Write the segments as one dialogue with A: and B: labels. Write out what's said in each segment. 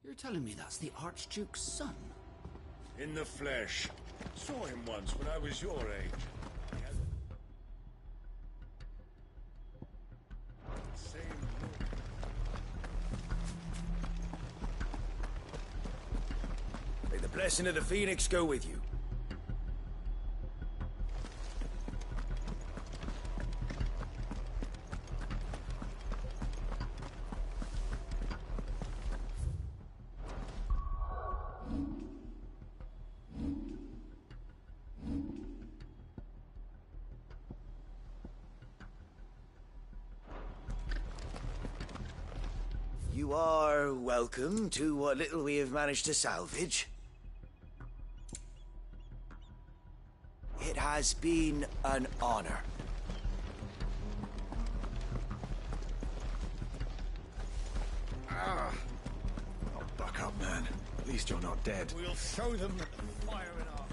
A: You're telling me that's the Archduke's son?
B: In the flesh. Saw him once when I was your age. He had the same look. May the blessing of the Phoenix go with you. You are welcome to what little we have managed to salvage. It has been an honor.
C: Oh, buck up, man. At least you're not dead.
B: We'll show them the fire in our hearts.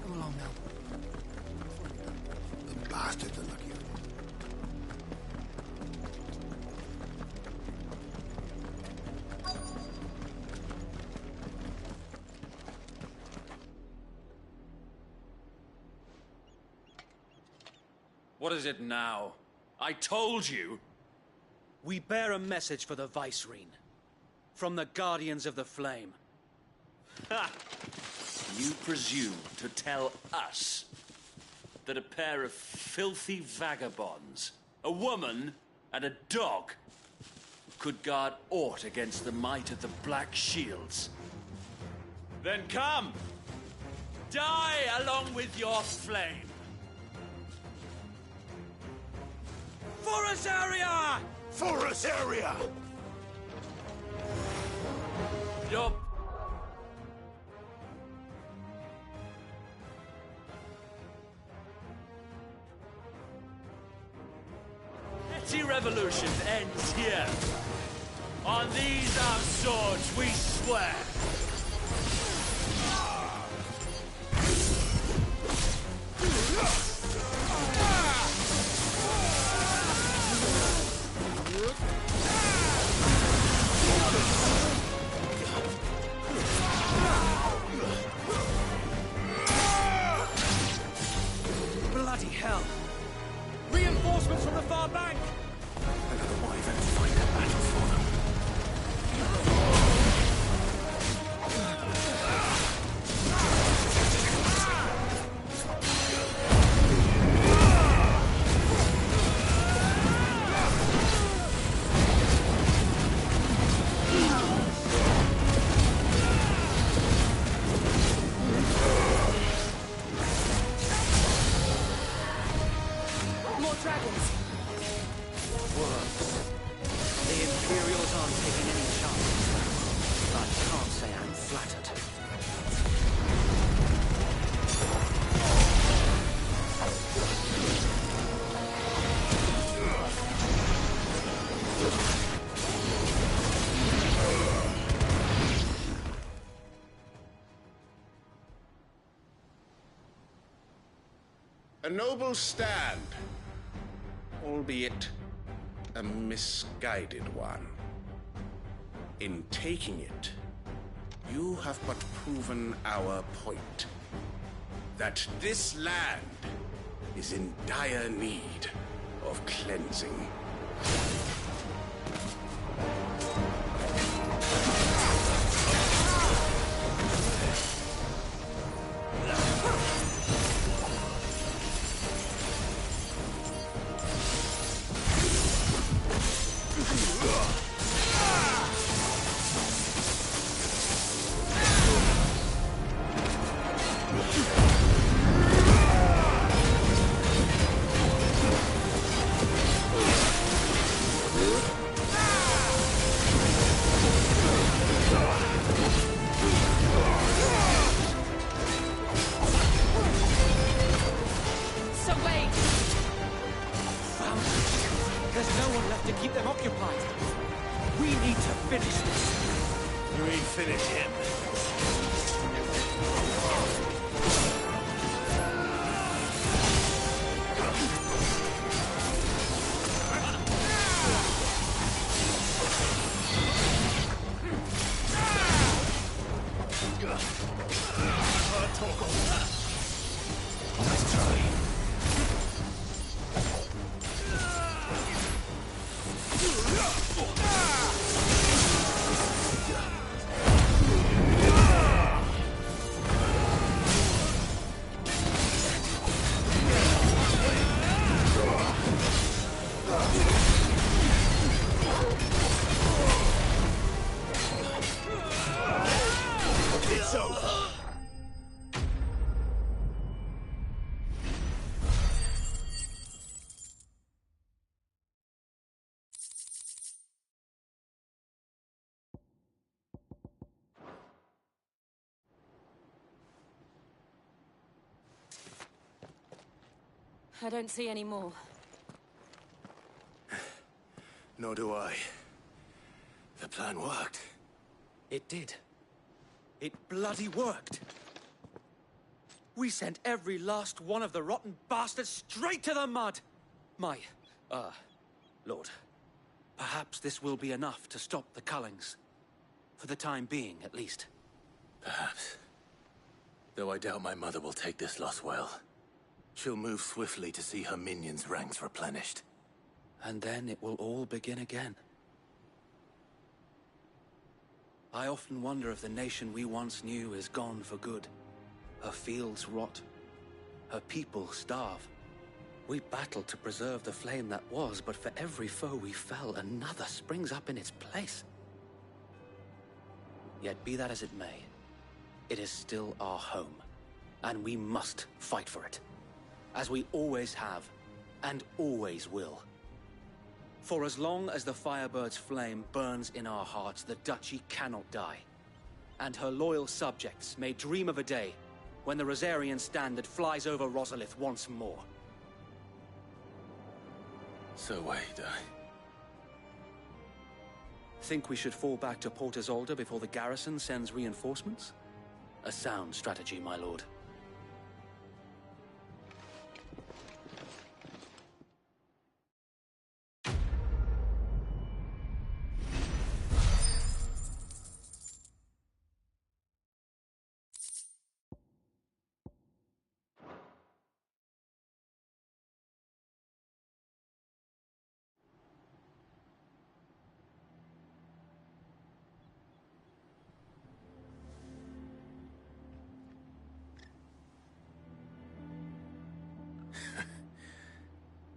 A: Come along now.
C: The bastards are lucky.
D: What is it now? I told you!
E: We bear a message for the Vicereine. From the Guardians of the Flame.
D: Ha! You presume to tell us that a pair of filthy vagabonds, a woman and a dog, could guard aught against the might of the Black Shields? Then come! Die along with your flame! For us, area!
C: For us, area!
D: Your petty revolution ends here. On these our swords we swear.
E: Bloody hell! Reinforcements from the far bank!
C: Another wyvern to find a battle for them.
E: More dragons! Worms. The Imperials aren't taking any chances. I can't say I'm flattered.
F: A noble stand, albeit a misguided one. In taking it, you have but proven our point. That this land is in dire need of cleansing.
C: finish him. Nice try. It's over.
G: I don't see any more.
C: Nor do I. The plan worked.
E: It did. It bloody worked. We sent every last one of the rotten bastards straight to the mud! Lord, perhaps this will be enough to stop the Cullings. For the time being, at least.
C: Perhaps. Though I doubt my mother will take this loss well. She'll move swiftly to see her minions' ranks replenished.
E: And then it will all begin again. I often wonder if the nation we once knew is gone for good. Her fields rot. Her people starve. We battled to preserve the flame that was, but for every foe we fell, another springs up in its place. Yet be that as it may, it is still our home, and we must fight for it. As we always have, and always will. For as long as the Firebird's flame burns in our hearts, the Duchy cannot die. And her loyal subjects may dream of a day when the Rosarian standard flies over Rosalith once more.
C: So wait,
E: Think we should fall back to Port Isolde before the garrison sends reinforcements? A sound strategy, my lord.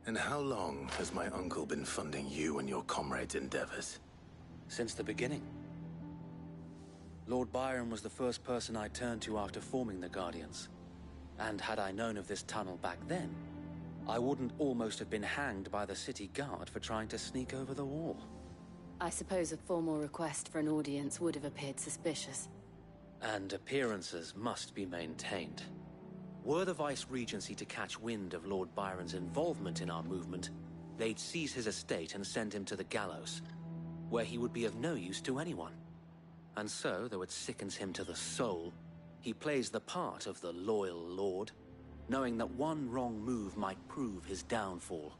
C: And how long has my uncle been funding you and your comrades' endeavors?
E: Since the beginning. Lord Byron was the first person I turned to after forming the Guardians. And had I known of this tunnel back then, I wouldn't almost have been hanged by the city guard for trying to sneak over the wall.
G: I suppose a formal request for an audience would have appeared suspicious.
E: And appearances must be maintained. Were the Vice-Regency to catch wind of Lord Byron's involvement in our movement, they'd seize his estate and send him to the gallows, where he would be of no use to anyone. And so, though it sickens him to the soul, he plays the part of the loyal lord, knowing that one wrong move might prove his downfall.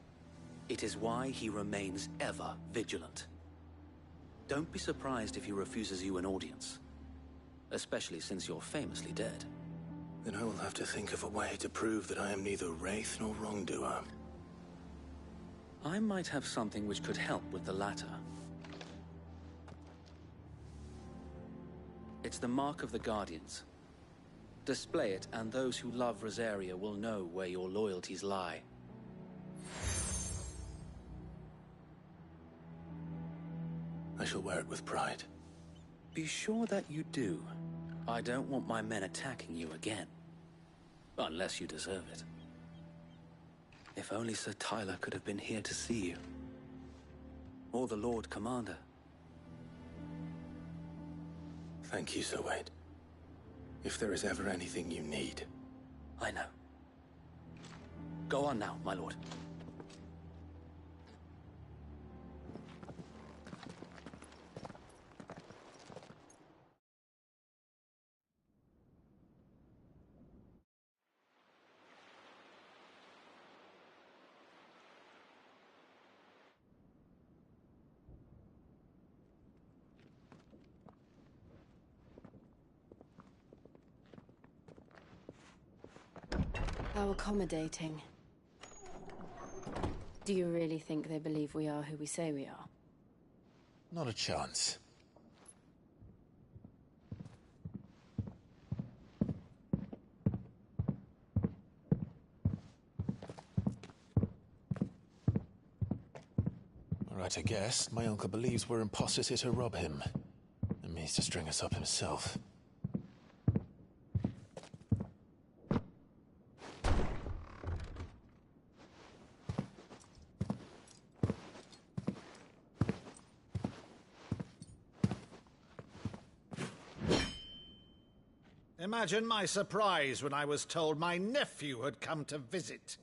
E: It is why he remains ever vigilant. Don't be surprised if he refuses you an audience, especially since you're famously dead.
C: Then I will have to think of a way to prove that I am neither wraith nor wrongdoer.
E: I might have something which could help with the latter. It's the mark of the Guardians. Display it, and those who love Rosaria will know where your loyalties lie.
C: I shall wear it with pride.
E: Be sure that you do. I don't want my men attacking you again. Unless you deserve it. If only Sir Tyler could have been here to see you. Or the Lord Commander.
C: Thank you, Sir Wade. If there is ever anything you need.
E: I know. Go on now, my lord.
G: How accommodating. Do you really think they believe we are who we say we are?
C: Not a chance. Right, I guess. My uncle believes we're imposters here to rob him. And means to string us up himself.
H: Imagine my surprise when I was told my nephew had come to visit.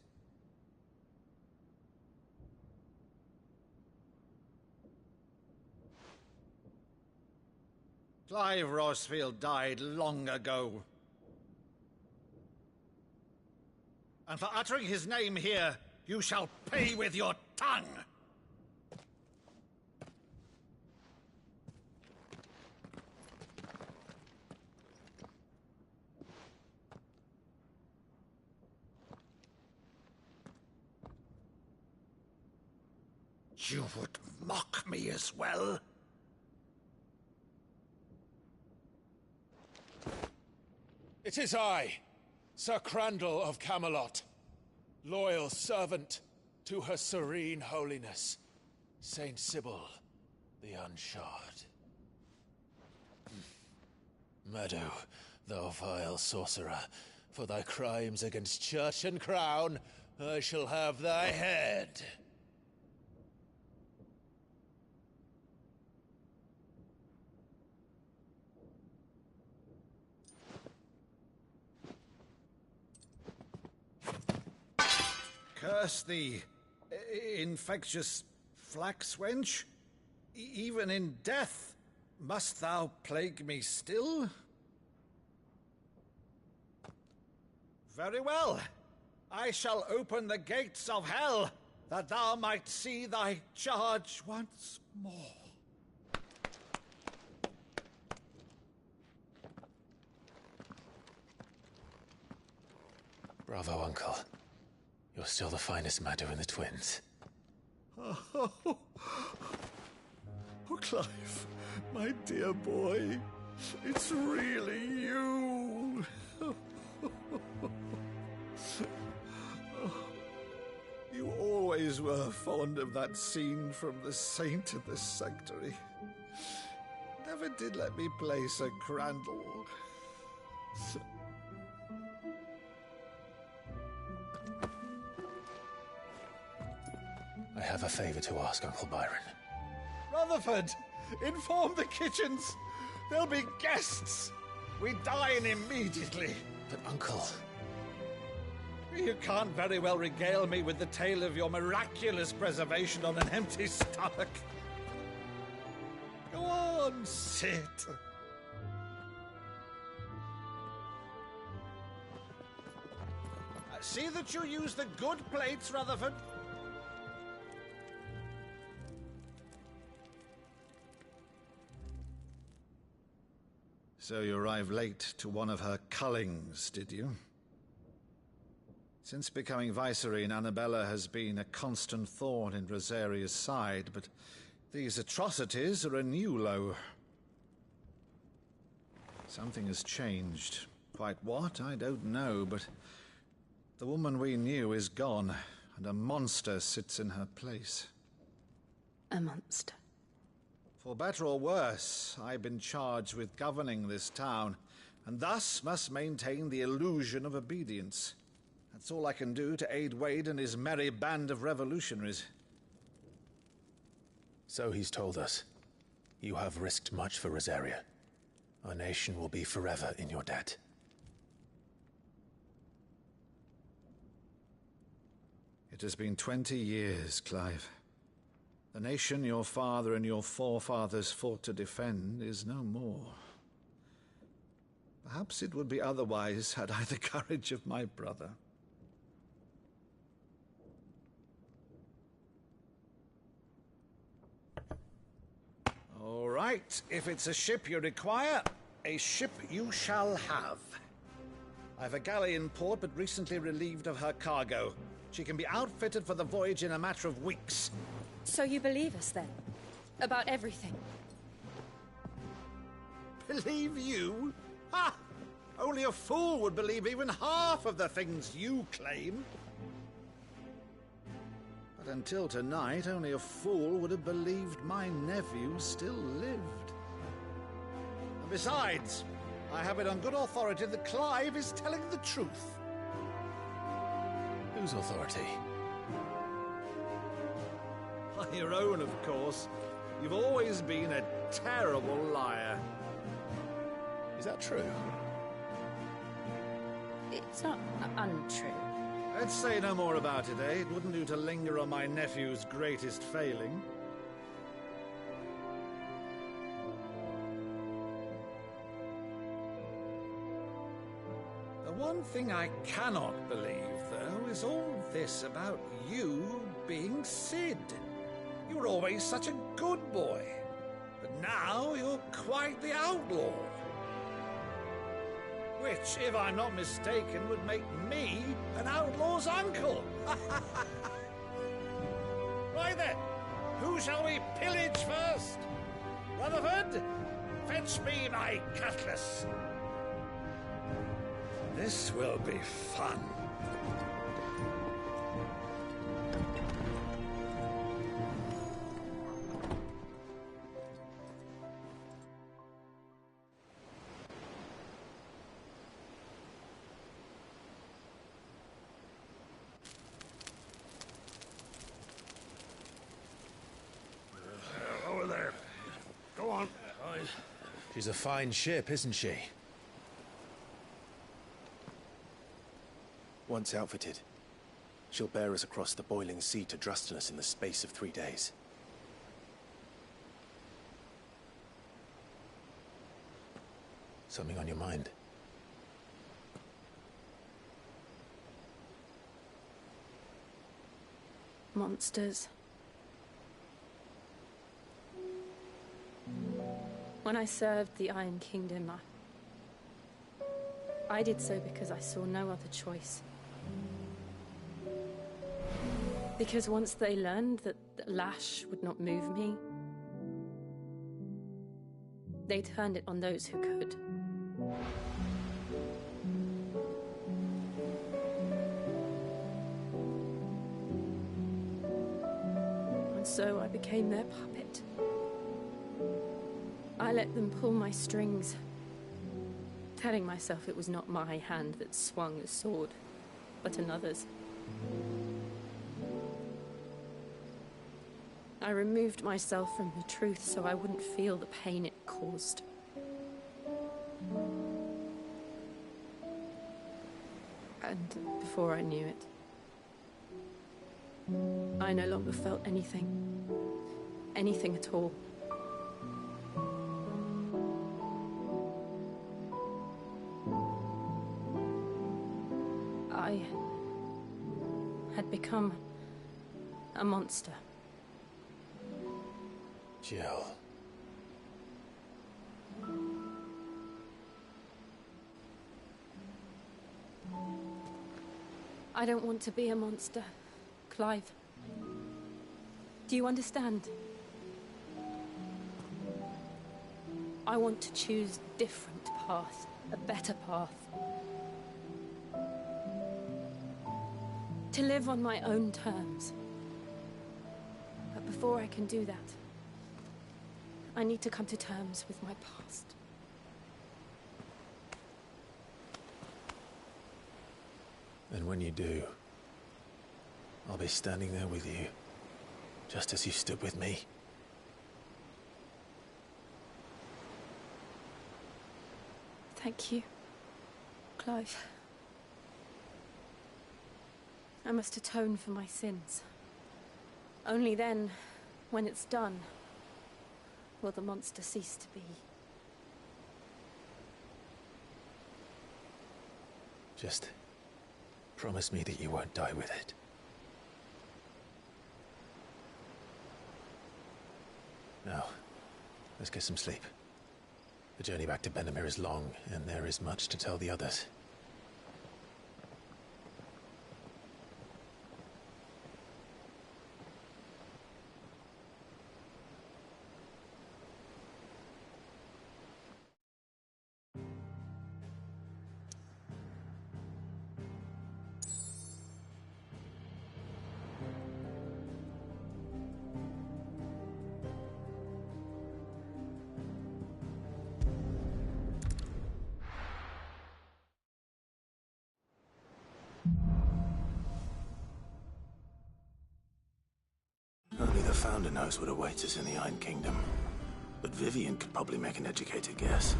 H: Clive Rosefield died long ago. And for uttering his name here, you shall pay with your tongue! You would mock me as well?
C: It is I, Sir Crandall of Camelot, loyal servant to Her Serene Holiness, Saint Sybil the Unshod. Meadow, thou vile sorcerer, for thy crimes against church and crown, I shall have thy head.
H: Curse thee, infectious flax wench. Even in death, must thou plague me still? Very well. I shall open the gates of hell, that thou might see thy charge once more.
C: Bravo, Uncle. You're still the finest Meadow in the twins.
H: Oh, Clive, my dear boy, it's really you. You always were fond of that scene from The Saint of the Sanctuary. Never did let me play Sir Crandall.
C: I have a favor to ask, Uncle Byron.
H: Rutherford, inform the kitchens. There'll be guests. We dine immediately.
C: But, Uncle...
H: You can't very well regale me with the tale of your miraculous preservation on an empty stomach. Go on, sit. See that you use the good plates, Rutherford. So you arrived late to one of her cullings, did you? Since becoming Vicereine, Annabella has been a constant thorn in Rosaria's side, but these atrocities are a new low. Something has changed. Quite what, I don't know, but the woman we knew is gone, and a monster sits in her place.
G: A monster.
H: For better or worse, I've been charged with governing this town, and thus must maintain the illusion of obedience. That's all I can do to aid Wade and his merry band of revolutionaries.
C: So he's told us. You have risked much for Rosaria. Our nation will be forever in your debt.
H: It has been 20 years, Clive. The nation your father and your forefathers fought to defend is no more. Perhaps it would be otherwise had I the courage of my brother. All right, if it's a ship you require, a ship you shall have. I've a galley in port, but recently relieved of her cargo. She can be outfitted for the voyage in a matter of weeks.
I: So you believe us, then? About everything?
H: Believe you? Ha! Only a fool would believe even half of the things you claim. But until tonight, only a fool would have believed my nephew still lived. And besides, I have it on good authority that Clive is telling the truth.
C: Whose authority?
H: Your own, of course. You've always been a terrible liar.
C: Is that true?
I: It's not untrue.
H: Let's say no more about it, eh? It wouldn't do to linger on my nephew's greatest failing. The one thing I cannot believe, though, is all this about you being Sid. You were always such a good boy, but now you're quite the outlaw. Which, if I'm not mistaken, would make me an outlaw's uncle. Right then, who shall we pillage first? Rutherford, fetch me my cutlass. This will be fun.
B: Over there. Go on.
C: She's a fine ship, isn't she? Once outfitted, she'll bear us across the boiling sea to Drustinus in the space of 3 days. Something on your mind?
I: Monsters. When I served the Iron Kingdom, I did so because I saw no other choice. Because once they learned that the lash would not move me, they turned it on those who could. And so I became their puppet. I let them pull my strings, telling myself it was not my hand that swung the sword, but another's. I removed myself from the truth so I wouldn't feel the pain it caused. And before I knew it, I no longer felt anything. Anything at all. I had become a monster.
C: Jill.
I: I don't want to be a monster, Clive. Do you understand? I want to choose a different path, a better path. To live on my own terms. But before I can do that, I need to come to terms with my past.
C: And when you do, I'll be standing there with you, just as you stood with me.
I: Thank you, Clive. I must atone for my sins. Only then, when it's done, will the monster cease to be.
C: Just promise me that you won't die with it. Now, let's get some sleep. The journey back to Benamir is long, and there is much to tell the others. founder knows what awaits us in the Iron Kingdom. But Vivian could probably make an educated guess.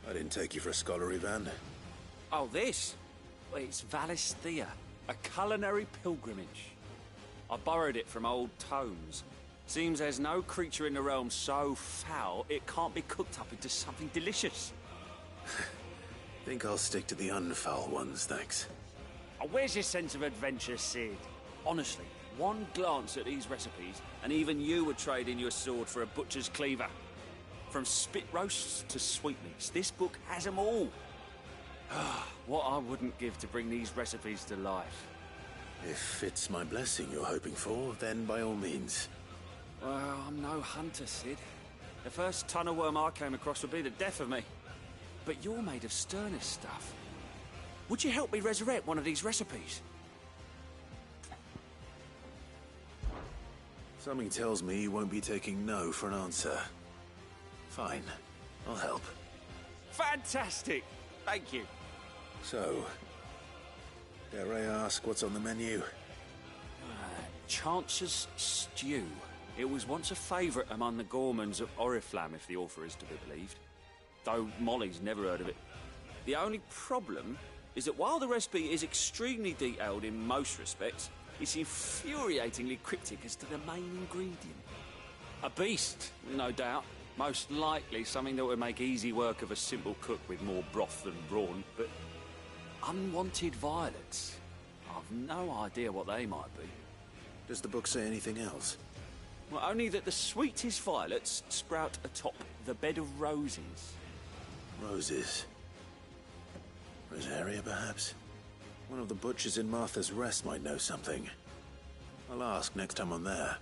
C: I didn't take you for a scholarly van.
D: Oh, this? Well, it's Valisthea, a culinary pilgrimage. I borrowed it from old tomes. Seems there's no creature in the realm so foul it can't be cooked up into something delicious.
C: Think I'll stick to the unfoul ones, thanks.
D: Oh, where's your sense of adventure, Sid? Honestly, one glance at these recipes, and even you would trade in your sword for a butcher's cleaver. From spit roasts to sweetmeats, this book has them all. What I wouldn't give to bring these recipes to life.
C: If it's my blessing you're hoping for, then by all means.
D: Well, I'm no hunter, Sid. The first ton of worm I came across would be the death of me. But you're made of sterner stuff. Would you help me resurrect one of these recipes?
C: Something tells me you won't be taking no for an answer. Fine, I'll help.
D: Fantastic! Thank you.
C: So, dare I ask what's on the menu?
D: Chance's Stew. It was once a favourite among the gourmands of Oriflamme, if the author is to be believed. Though Molly's never heard of it. The only problem is that while the recipe is extremely detailed in most respects, it's infuriatingly cryptic as to the main ingredient. A beast, no doubt. Most likely something that would make easy work of a simple cook with more broth than brawn, but unwanted violets. I've no idea what they might be.
C: Does the book say anything else?
D: Well, only that the sweetest violets sprout atop the bed of roses.
C: Roses. Rosaria, perhaps? One of the butchers in Martha's Rest might know something. I'll ask next time I'm there.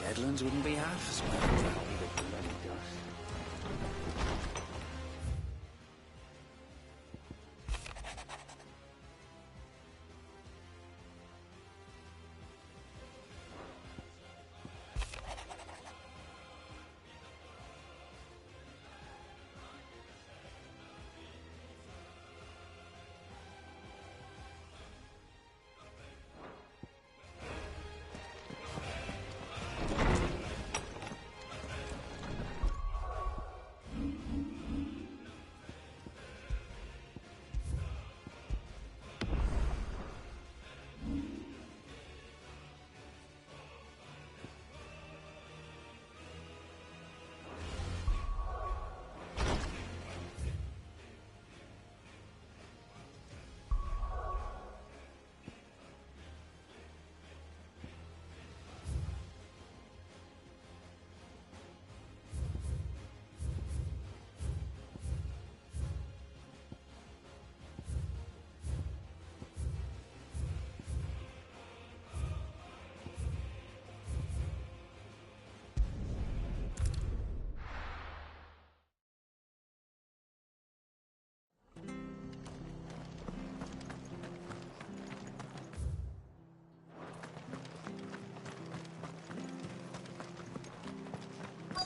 A: Deadlands wouldn't be half as well.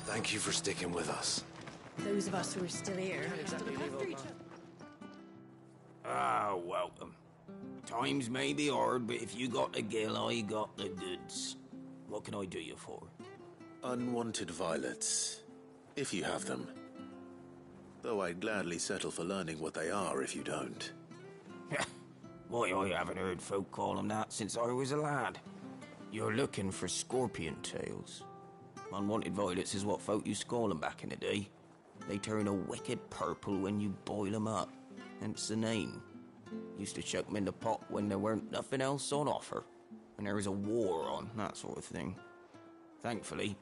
C: Thank you for sticking with us.
J: Those of us who are still here.
A: Welcome. Times may be hard, but if you got the gill, I got the goods. What can I do you for?
C: Unwanted violets, if you have them. Though I'd gladly settle for learning what they are if you don't.
A: Why, I haven't heard folk call them that since I was a lad. You're looking for scorpion tails. Unwanted violets is what folk used to call them back in the day. They turn a wicked purple when you boil them up, hence the name. Used to chuck them in the pot when there weren't nothing else on offer, when there was a war on, that sort of thing. Thankfully,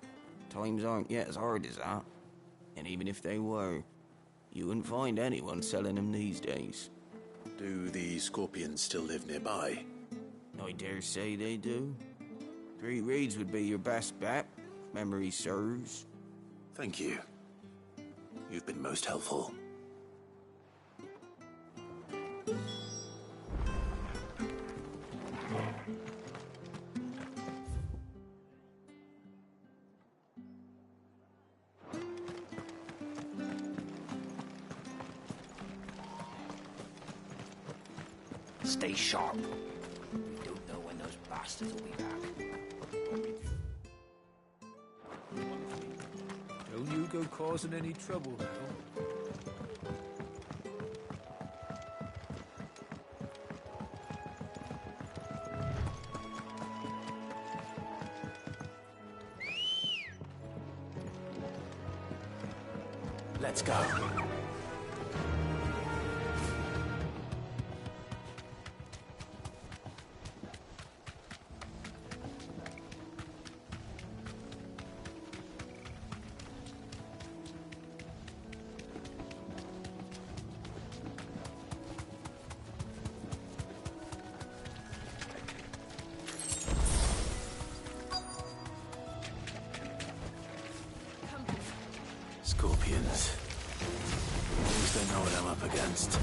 A: times aren't yet as hard as that. And even if they were, you wouldn't find anyone selling them these days.
C: Do the scorpions still live nearby?
A: I dare say they do. 3 reeds would be your best bet, if memory serves.
C: Thank you. You've been most helpful.
A: Stay sharp. We don't know when those bastards will be back.
K: Don't you go causing any trouble now.
C: Let's go. Scorpions. At least I know what I'm up against.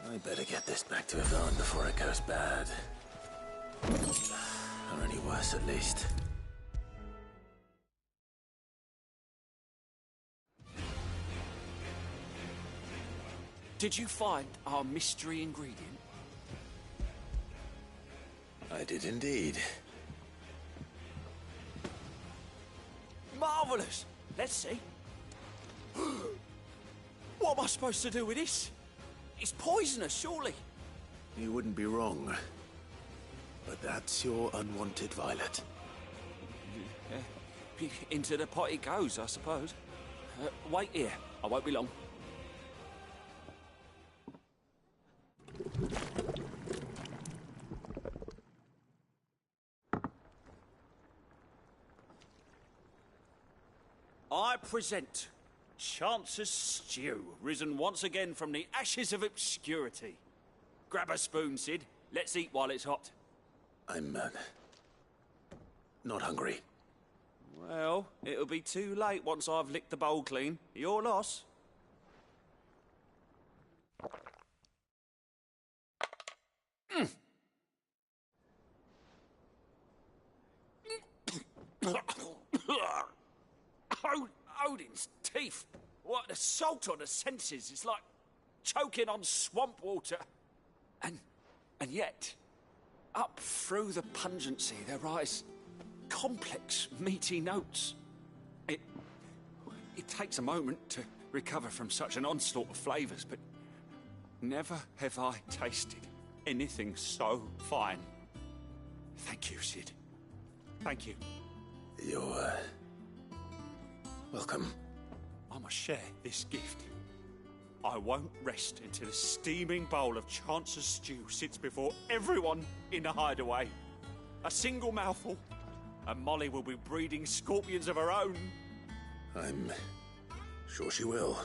C: I better get this back to Yvonne before it goes bad. Or any worse, at least.
D: Did you find our mystery ingredient?
C: I did indeed.
D: Marvellous! Let's see. What am I supposed to do with this? It's poisonous, surely.
C: You wouldn't be wrong. But that's your unwanted violet.
D: Into the pot it goes, I suppose. Wait here. I won't be long. I present Chance's stew, risen once again from the ashes of obscurity. Grab a spoon, Sid. Let's eat while it's hot.
C: I'm, not hungry.
D: Well, it'll be too late once I've licked the bowl clean. Your loss. Odin's teeth. What assault on the senses. It's like choking on swamp water. And yet, up through the pungency, there rise complex, meaty notes. It takes a moment to recover from such an onslaught of flavours, but never have I tasted anything so fine. Thank you, Sid. Thank you.
C: You're, welcome.
D: I must share this gift.
L: I won't rest until a steaming bowl of Chance's stew sits before everyone in the hideaway. A single mouthful, and Molly will be breeding scorpions of her own.
C: I'm sure she will.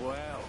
K: Well.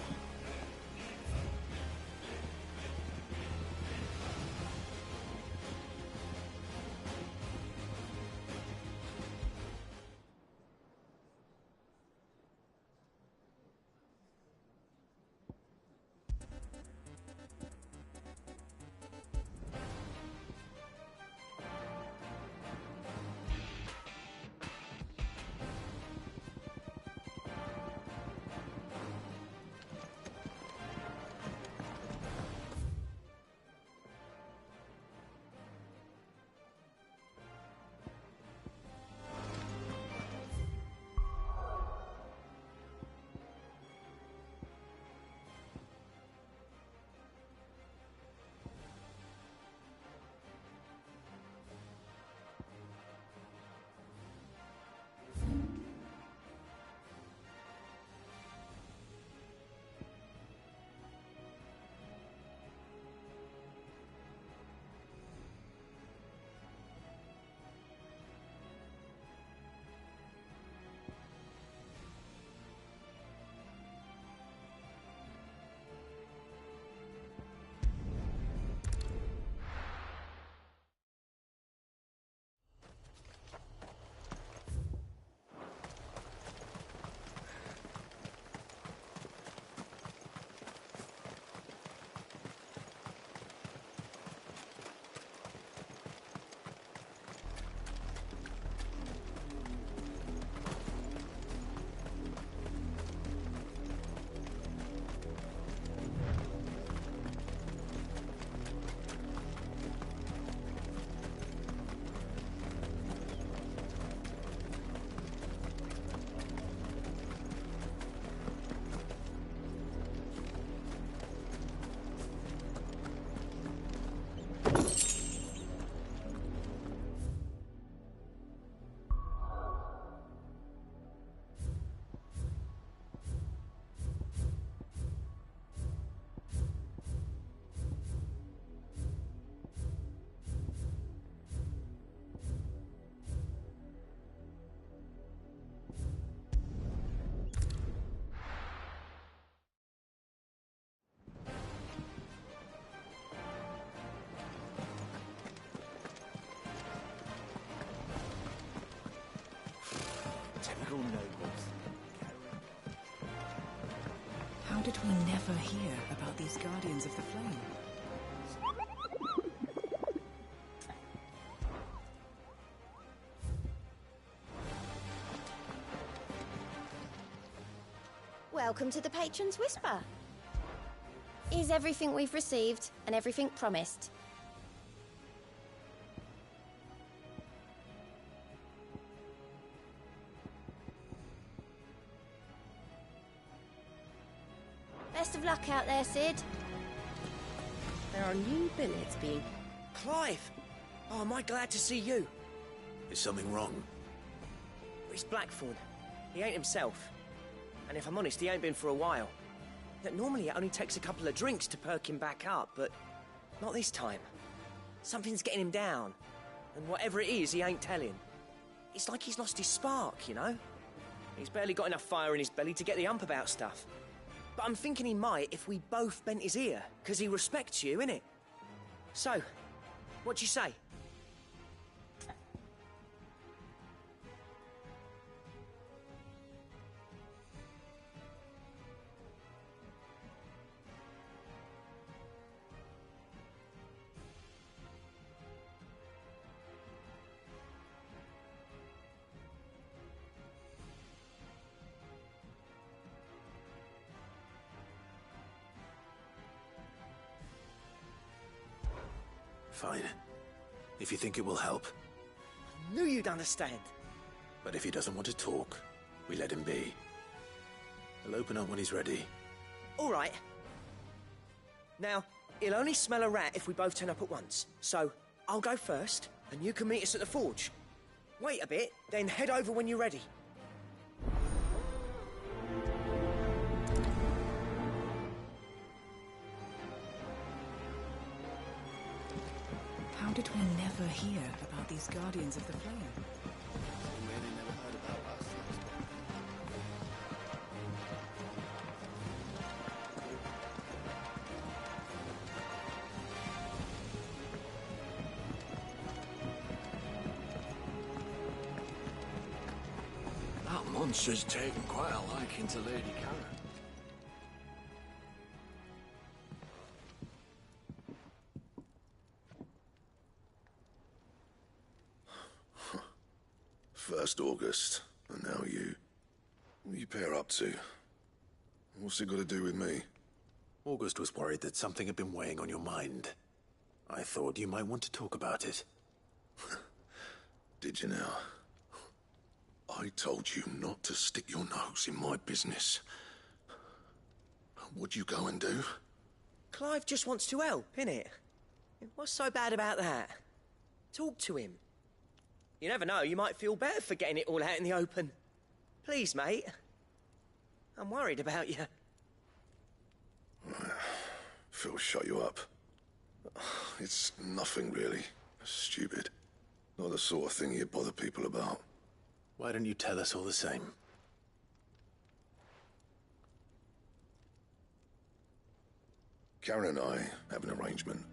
M: Typical nobles.
J: How did we never hear about these Guardians of the Flame?
N: Welcome to the Patron's Whisper. Is everything we've received and everything promised? Best of luck out there, Sid.
O: There are new billets being... Clive! Oh, am I glad to see you.
C: Is something wrong?
O: It's Blackthorn. He ain't himself. And if I'm honest, he ain't been for a while. That normally it only takes a couple of drinks to perk him back up, but not this time. Something's getting him down. And whatever it is, he ain't telling. It's like he's lost his spark, you know? He's barely got enough fire in his belly to get the ump about stuff. But I'm thinking he might if we both bent his ear, because he respects you, innit? So, what do you say?
C: Fine. If you think it will help.
O: Knew you'd understand.
C: But if he doesn't want to talk, we let him be. He'll open up when he's ready.
O: All right. Now, he'll only smell a rat if we both turn up at once. So, I'll go first, and you can meet us at the forge. Wait a bit, then head over when you're ready.
J: How did we never hear about these Guardians of the Flame?
M: That monster's taken quite a liking to Lady Karen.
B: First August, and now you. What are you pair up to? What's it got to do with me?
C: August was worried that something had been weighing on your mind. I thought you might want to talk about it.
B: Did you now? I told you not to stick your nose in my business. What'd you go and do?
O: Clive just wants to help, innit? What's so bad about that? Talk to him. You never know, you might feel better for getting it all out in the open. Please, mate. I'm worried about you.
B: Phil shut you up. It's nothing really. Stupid. Not the sort of thing you bother people about.
C: Why don't you tell us all the same?
B: Karen and I have an arrangement.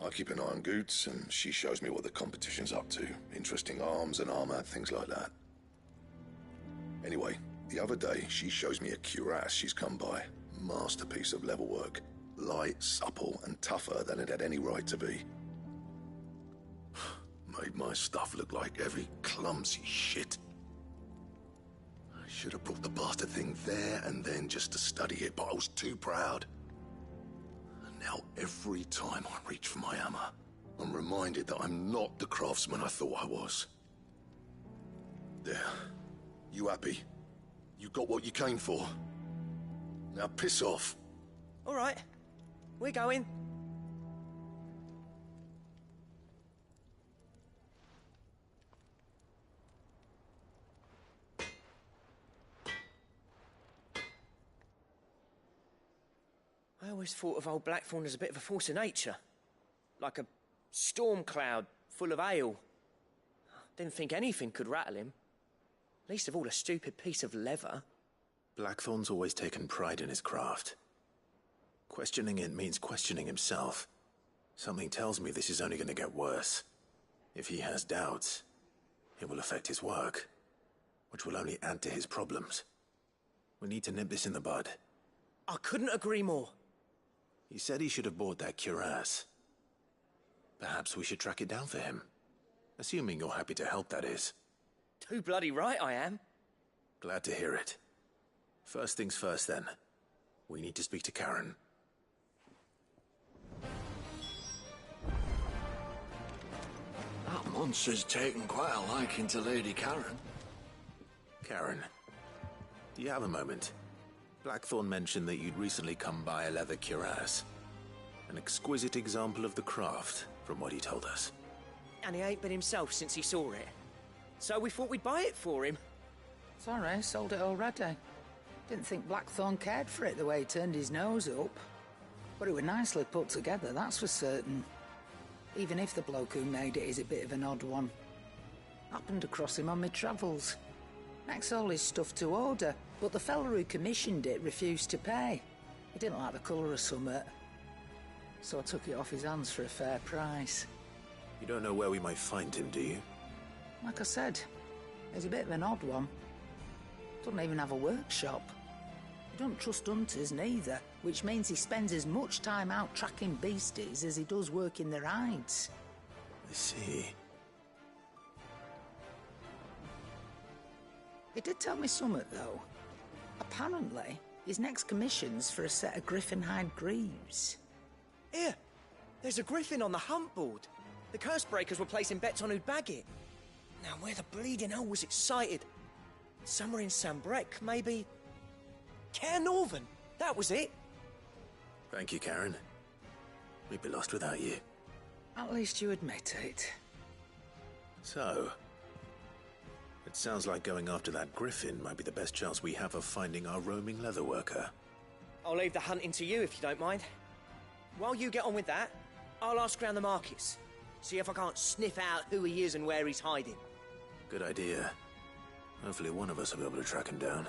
B: I keep an eye on Goots, and she shows me what the competition's up to. Interesting arms and armor, things like that. Anyway, the other day, she shows me a cuirass she's come by. Masterpiece of level work. Light, supple, and tougher than it had any right to be. Made my stuff look like heavy, clumsy shit. I should have brought the bastard thing there and then just to study it, but I was too proud. Now, every time I reach for my hammer, I'm reminded that I'm not the craftsman I thought I was. There. You happy? You got what you came for? Now piss off.
O: All right. We're going. I always thought of old Blackthorn as a bit of a force of nature. Like a storm cloud full of ale. Didn't think anything could rattle him. Least of all a stupid piece of leather.
C: Blackthorn's always taken pride in his craft. Questioning it means questioning himself. Something tells me this is only going to get worse. If he has doubts, it will affect his work, which will only add to his problems. We need to nip this in the bud.
O: I couldn't agree more.
C: He said he should have bought that cuirass. Perhaps we should track it down for him. Assuming you're happy to help, that is.
O: Too bloody right I am.
C: Glad to hear it. First things first, then. We need to speak to Karen.
M: That monster's taken quite a liking to Lady Karen.
C: Karen, do you have a moment? Blackthorn mentioned that you'd recently come by a leather cuirass. An exquisite example of the craft, from what he told us.
O: And he ain't been himself since he saw it. So we thought we'd buy it for him.
P: Sorry, sold it already. Didn't think Blackthorn cared for it the way he turned his nose up. But it was nicely put together, that's for certain. Even if the bloke who made it is a bit of an odd one. Happened across him on my travels. Next all his stuff to order, but the fella who commissioned it refused to pay. He didn't like the colour of summit. So I took it off his hands for a fair price.
C: You don't know where we might find him, do you?
P: Like I said, he's a bit of an odd one. Doesn't even have a workshop. He don't trust hunters neither, which means he spends as much time out tracking beasties as he does working their hides.
C: I see.
P: He did tell me something, though. Apparently, his next commission's for a set of griffin hide greaves.
O: Here, there's a griffin on the hunt board. The curse breakers were placing bets on who'd bag it. Now, where the bleeding hell was it sighted? Somewhere in Sambrec, maybe? Care Northern, that was it.
C: Thank you, Karen. We'd be lost without you.
P: At least you admit it.
C: So, it sounds like going after that griffin might be the best chance we have of finding our roaming leatherworker.
O: I'll leave the hunting to you if you don't mind. While you get on with that, I'll ask round the markets. See if I can't sniff out who he is and where he's hiding.
C: Good idea. Hopefully one of us will be able to track him down.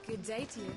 J: Good day to you.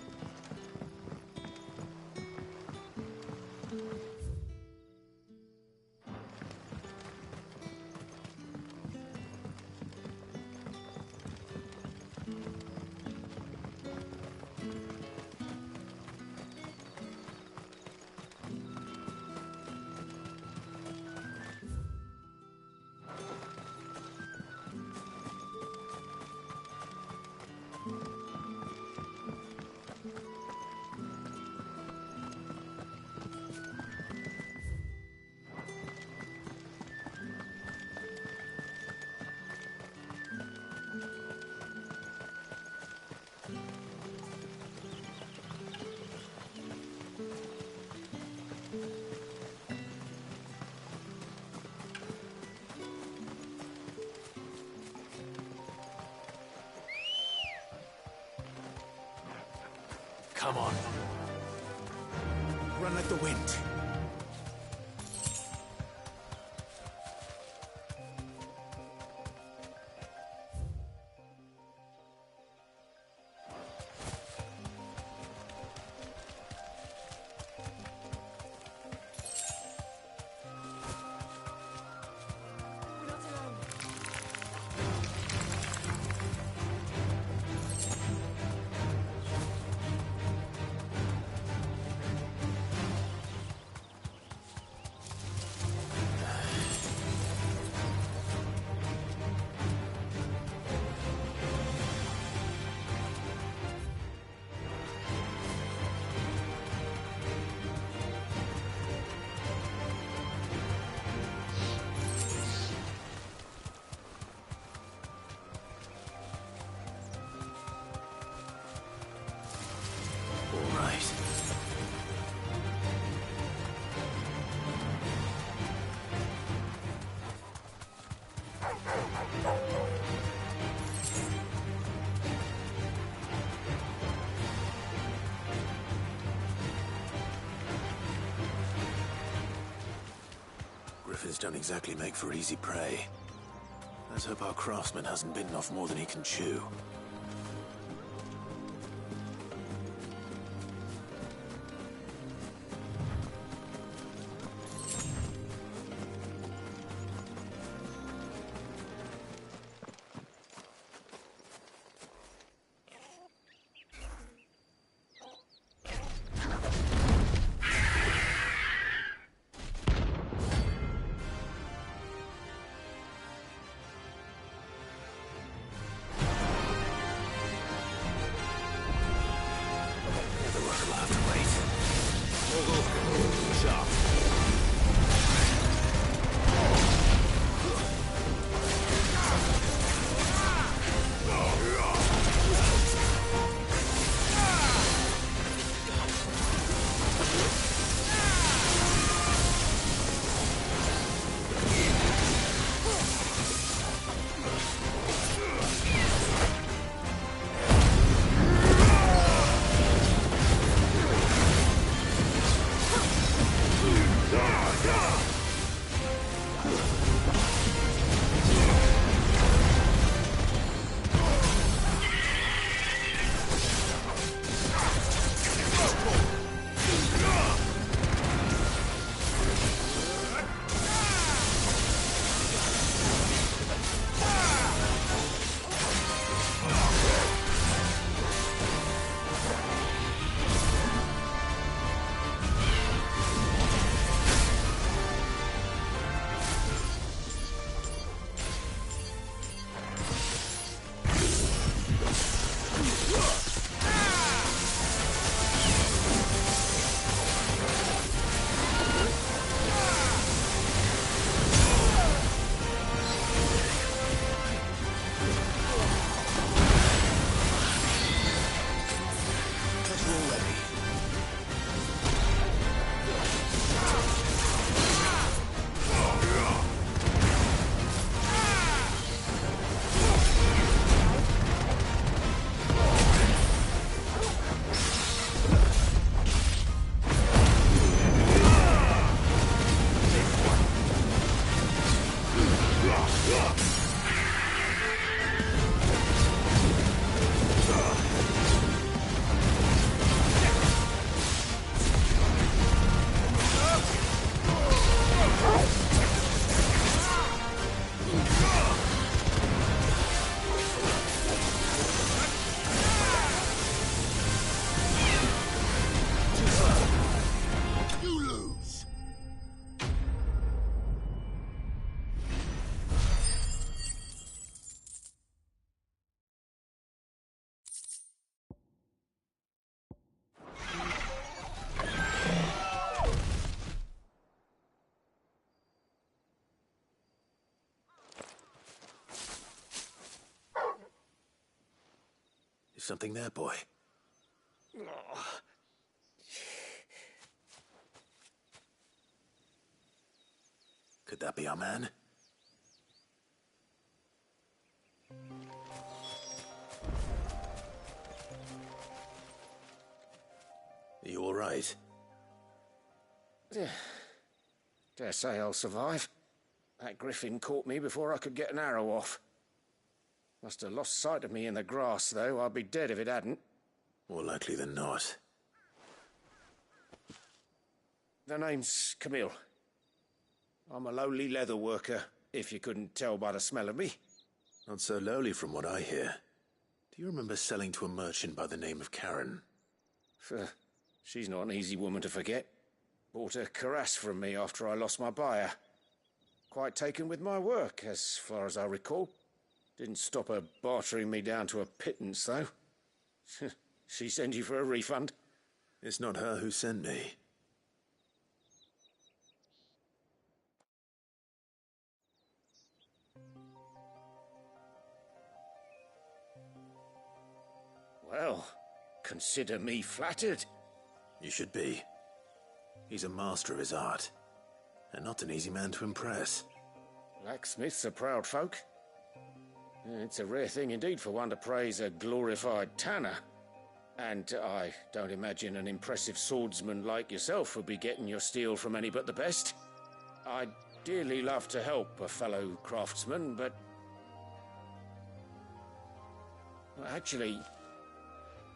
C: Come on. Run like the wind. Griffins don't exactly make for easy prey. Let's hope our craftsman hasn't bitten off more than he can chew. Is something there, boy? Could that be our man? Are you all right?
Q: Dare say I'll survive. That griffin caught me before I could get an arrow off. Must have lost sight of me in the grass, though. I'd be dead if it hadn't.
C: More likely than not.
Q: The name's Camille. I'm a lowly leather worker, if you couldn't tell by the smell of me.
C: Not so lowly from what I hear. Do you remember selling to a merchant by the name of Karen?
Q: She's not an easy woman to forget. Bought a cuirass from me after I lost my buyer. Quite taken with my work, as far as I recall. Didn't stop her bartering me down to a pittance, though. She sent you for a refund?
C: It's not her who sent me.
Q: Well, consider me flattered.
C: You should be. He's a master of his art, and not an easy man to impress.
Q: Blacksmiths are proud folk. It's a rare thing indeed for one to praise a glorified tanner. And I don't imagine an impressive swordsman like yourself would be getting your steel from any but the best. I'd dearly love to help a fellow craftsman, but... well, actually,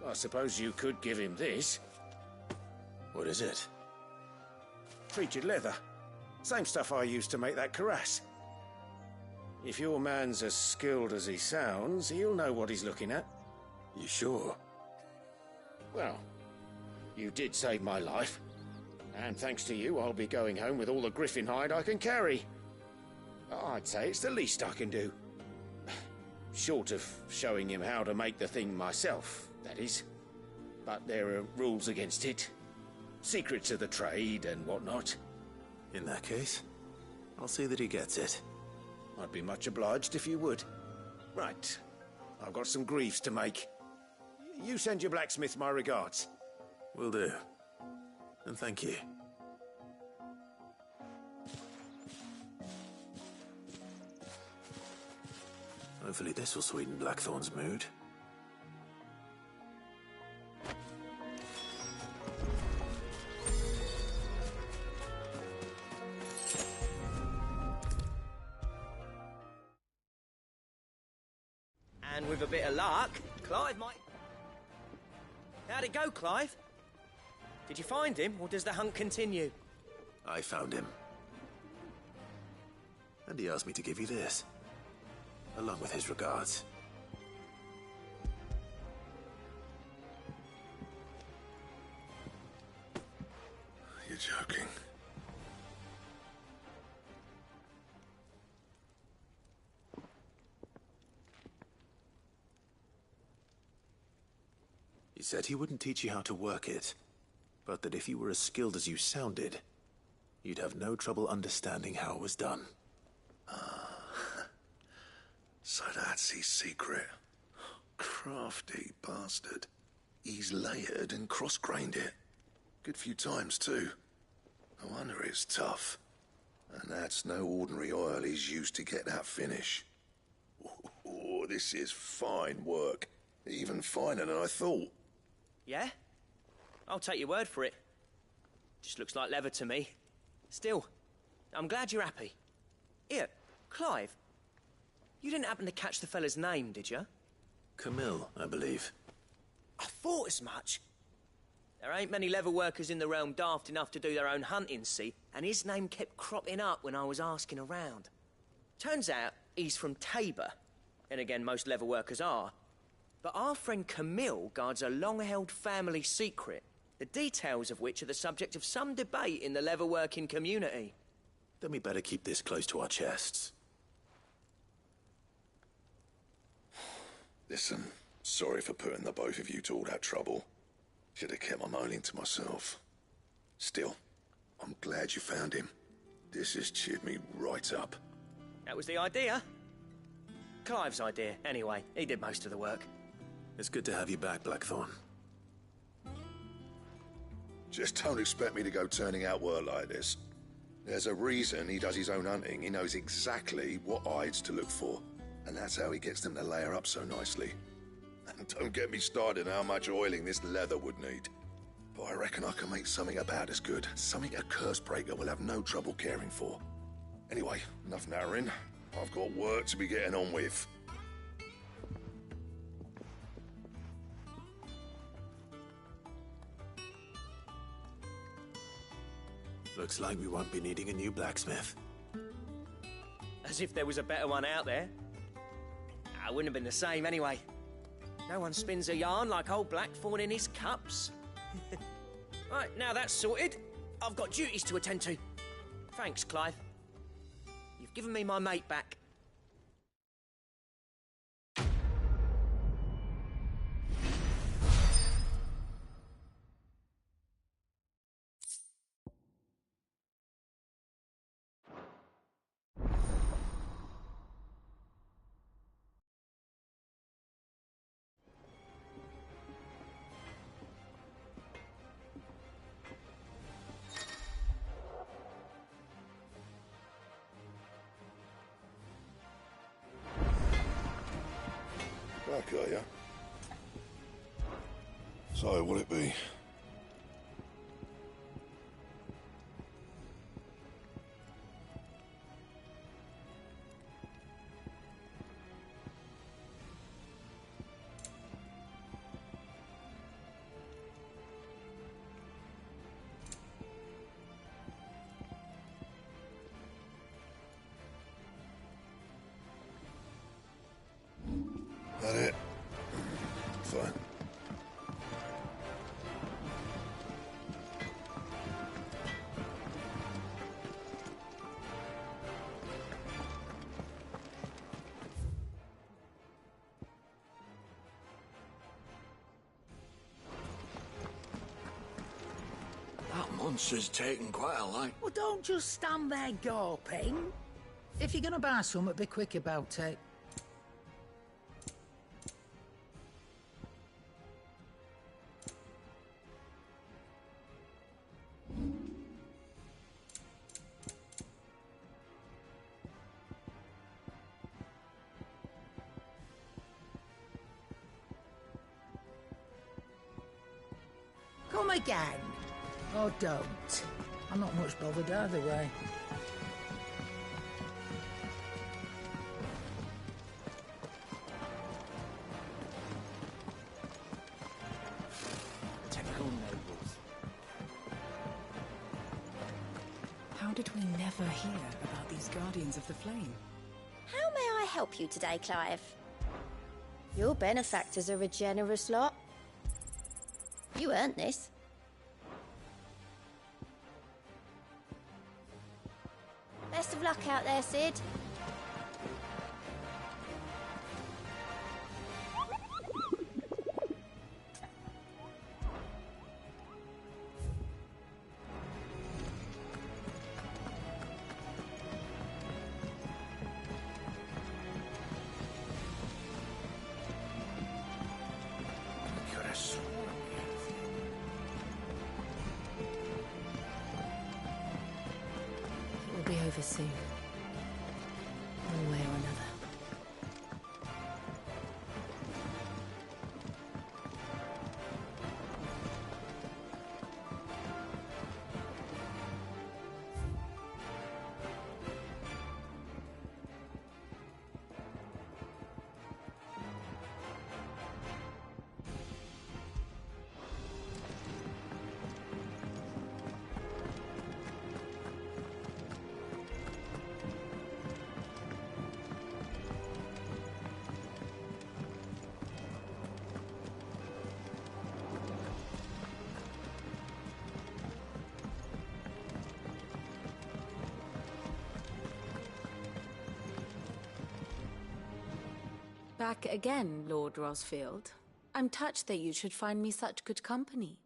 Q: I suppose you could give him this.
C: What is it?
Q: Treated leather. Same stuff I used to make that cuirass. If your man's as skilled as he sounds, he'll know what he's looking at.
C: You sure?
Q: Well, you did save my life. And thanks to you, I'll be going home with all the griffin hide I can carry. I'd say it's the least I can do. Short of showing him how to make the thing myself, that is. But there are rules against it. Secrets of the trade and whatnot.
C: In that case, I'll see that he gets it.
Q: I'd be much obliged if you would. Right. I've got some greaves to make. You send your blacksmith my regards.
C: Will do. And thank you. Hopefully this will sweeten Blackthorn's mood.
O: And with a bit of luck, Clive might... How'd it go, Clive? Did you find him, or does the hunt continue?
C: I found him. And he asked me to give you this, along with his regards.
B: You're joking.
C: He said he wouldn't teach you how to work it, but that if you were as skilled as you sounded, you'd have no trouble understanding how it was done.
B: So that's his secret. Crafty bastard. He's layered and cross-grained it. Good few times, too. No wonder it's tough. And that's no ordinary oil he's used to get that finish. Oh, this is fine work. Even finer than I thought.
O: Yeah? I'll take your word for it. Just looks like leather to me. Still, I'm glad you're happy. Here, Clive. You didn't happen to catch the fella's name, did you?
C: Camille, I believe.
O: I thought as much. There ain't many leather workers in the realm daft enough to do their own hunting, see? And his name kept cropping up when I was asking around. Turns out he's from Tabor. And again, most leather workers are. But our friend Camille guards a long-held family secret, the details of which are the subject of some debate in the leather-working community.
C: Then we better keep this close to our chests.
B: Listen, sorry for putting the both of you to all that trouble. Should have kept my moaning to myself. Still, I'm glad you found him. This has cheered me right up.
O: That was the idea. Clive's idea, anyway. He did most of the work.
C: It's good to have you back, Blackthorn.
B: Just don't expect me to go turning out work like this. There's a reason he does his own hunting. He knows exactly what hides to look for. And that's how he gets them to layer up so nicely. And don't get me started on how much oiling this leather would need. But I reckon I can make something about as good. Something a Cursebreaker will have no trouble caring for. Anyway, enough narrowing. I've got work to be getting on with.
C: Looks like we won't be needing a new blacksmith.
O: As if there was a better one out there. I wouldn't have been the same anyway. No one spins a yarn like old Blackthorn in his cups. Right, now that's sorted, I've got duties to attend to. Thanks, Clive. You've given me my mate back.
B: back, are you? So, what'll it be? That it? Fine.
M: That monster's taken quite a light.
P: Well, don't just stand there gawping. If you're gonna buy something, be quick about it. Come again. Or don't. I'm not much bothered either way.
O: Typical nobles.
J: How did we never hear about these Guardians of the Flame?
N: How may I help you today, Clive? Your benefactors are a generous lot. You earned this. Best of luck out there, Sid.
Q: Could have sworn
G: It will be over soon. One way or another. Back again, Lord Rosfield. I'm touched that you should find me such good company.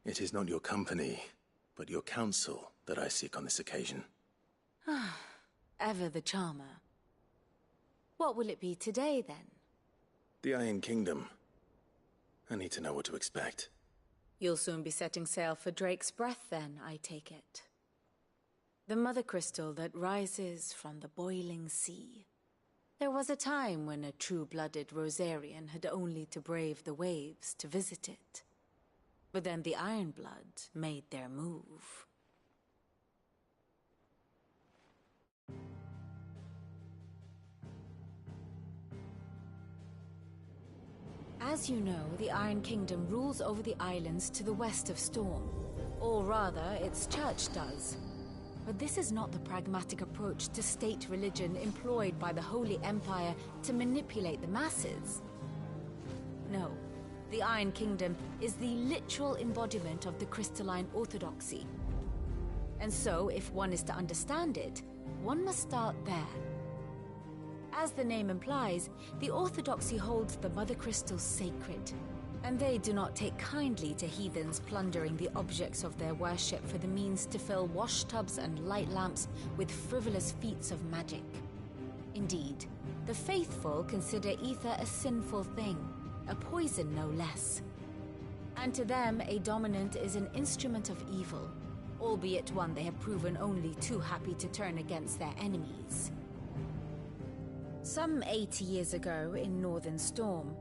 C: It is not your company, but your counsel that I seek on this occasion.
G: Ever the charmer. What will it be today, then?
C: The Iron Kingdom. I need to know what to expect.
G: You'll soon be setting sail for Drake's Breath, then, I take it. The mother crystal that rises from the boiling sea. There was a time when a true-blooded Rosarian had only to brave the waves to visit it. But then the Ironblood made their move. As you know, the Iron Kingdom rules over the islands to the west of Storm. Or rather, its church does. But this is not the pragmatic approach to state religion employed by the Holy Empire to manipulate the masses. No, the Iron Kingdom is the literal embodiment of the crystalline orthodoxy. And so, if one is to understand it, one must start there. As the name implies, the orthodoxy holds the Mother Crystals sacred, and they do not take kindly to heathens plundering the objects of their worship for the means to fill washtubs and light lamps with frivolous feats of magic. Indeed, the faithful consider ether a sinful thing, a poison no less. And to them, a dominant is an instrument of evil, albeit one they have proven only too happy to turn against their enemies. Some 80 years ago in Northern Storm,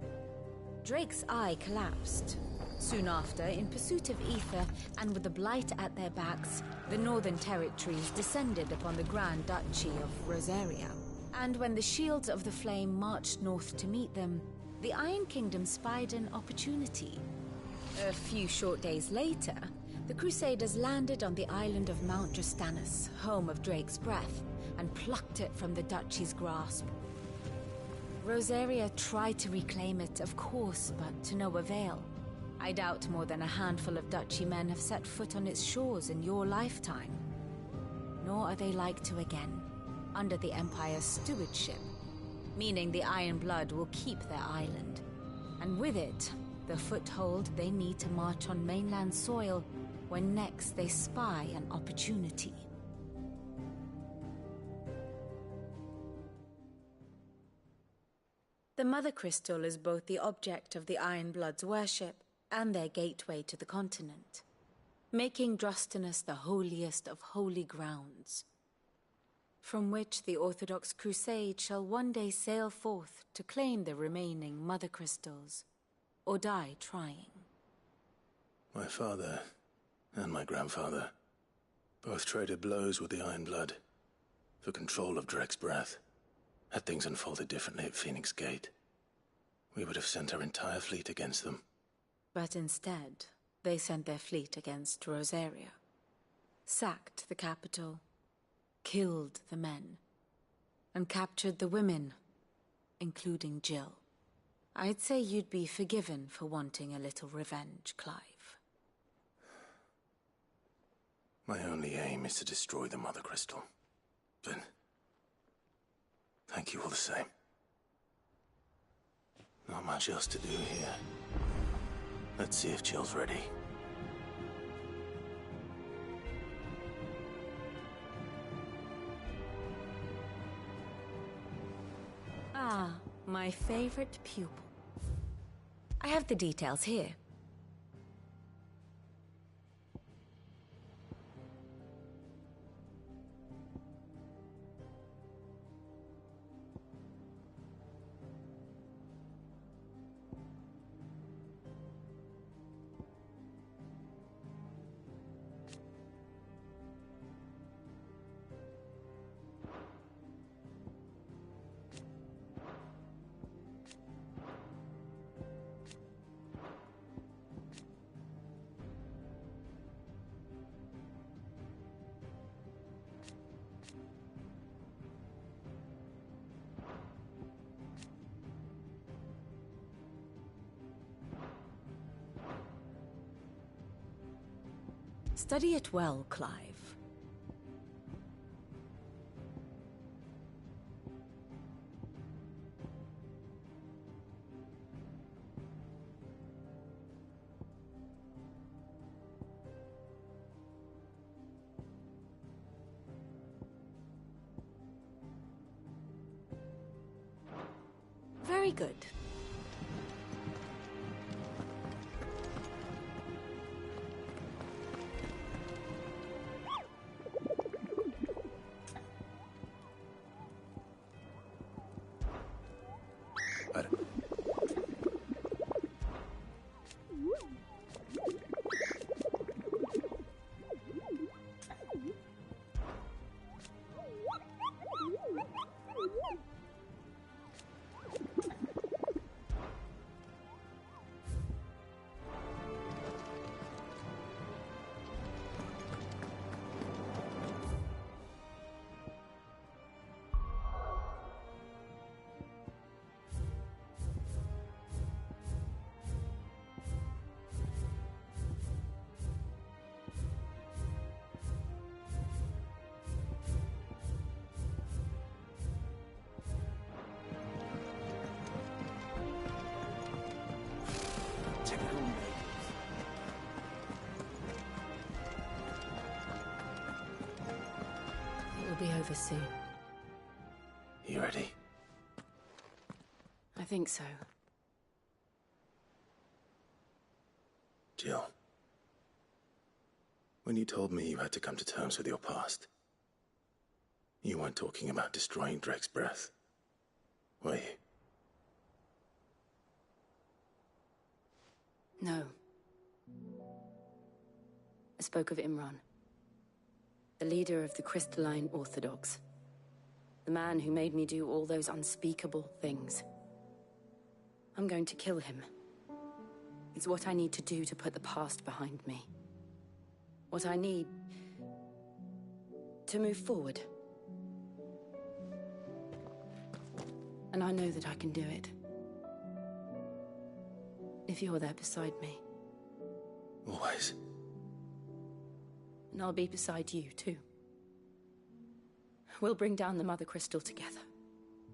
G: Drake's eye collapsed. Soon after, in pursuit of ether and with the Blight at their backs, the Northern Territories descended upon the Grand Duchy of Rosaria. And when the Shields of the Flame marched north to meet them, the Iron Kingdom spied an opportunity. A few short days later, the Crusaders landed on the island of Mount Justanus, home of Drake's breath, and plucked it from the duchy's grasp. Rosaria tried to reclaim it, of course, but to no avail. I doubt more than a handful of duchy men have set foot on its shores in your lifetime. Nor are they like to again, under the Empire's stewardship, meaning the Iron Blood will keep their island. And with it, the foothold they need to march on mainland soil when next they spy an opportunity. The Mother Crystal is both the object of the Iron Blood's worship and their gateway to the continent, making Drostanus the holiest of holy grounds, from which the Orthodox Crusade shall one day sail forth to claim the remaining Mother Crystals, or die trying.
C: My father and my grandfather both traded blows with the Iron Blood for control of Drake's breath. Had things unfolded differently at Phoenix Gate, we would have sent our entire fleet against them.
G: But instead, they sent their fleet against Rosaria, sacked the capital, killed the men, and captured the women, including Jill. I'd say you'd be forgiven for wanting a little revenge, Clive.
C: My only aim is to destroy the Mother Crystal. But thank you all the same. Not much else to do here. Let's see if Jill's ready.
G: Ah, my favorite pupil. I have the details here. Study it well, Clive. Very good. It'll be over soon.
C: You ready?
I: I think so.
C: Jill, when you told me you had to come to terms with your past, you weren't talking about destroying Drake's breath. were you?
I: No. I spoke of Imran, the leader of the Crystalline Orthodox. The man who made me do all those unspeakable things. I'm going to kill him. It's what I need to do to put the past behind me. What I need to move forward. And I know that I can do it. If you're there beside me.
C: Always.
I: And I'll be beside you, too. We'll bring down the Mother Crystal together.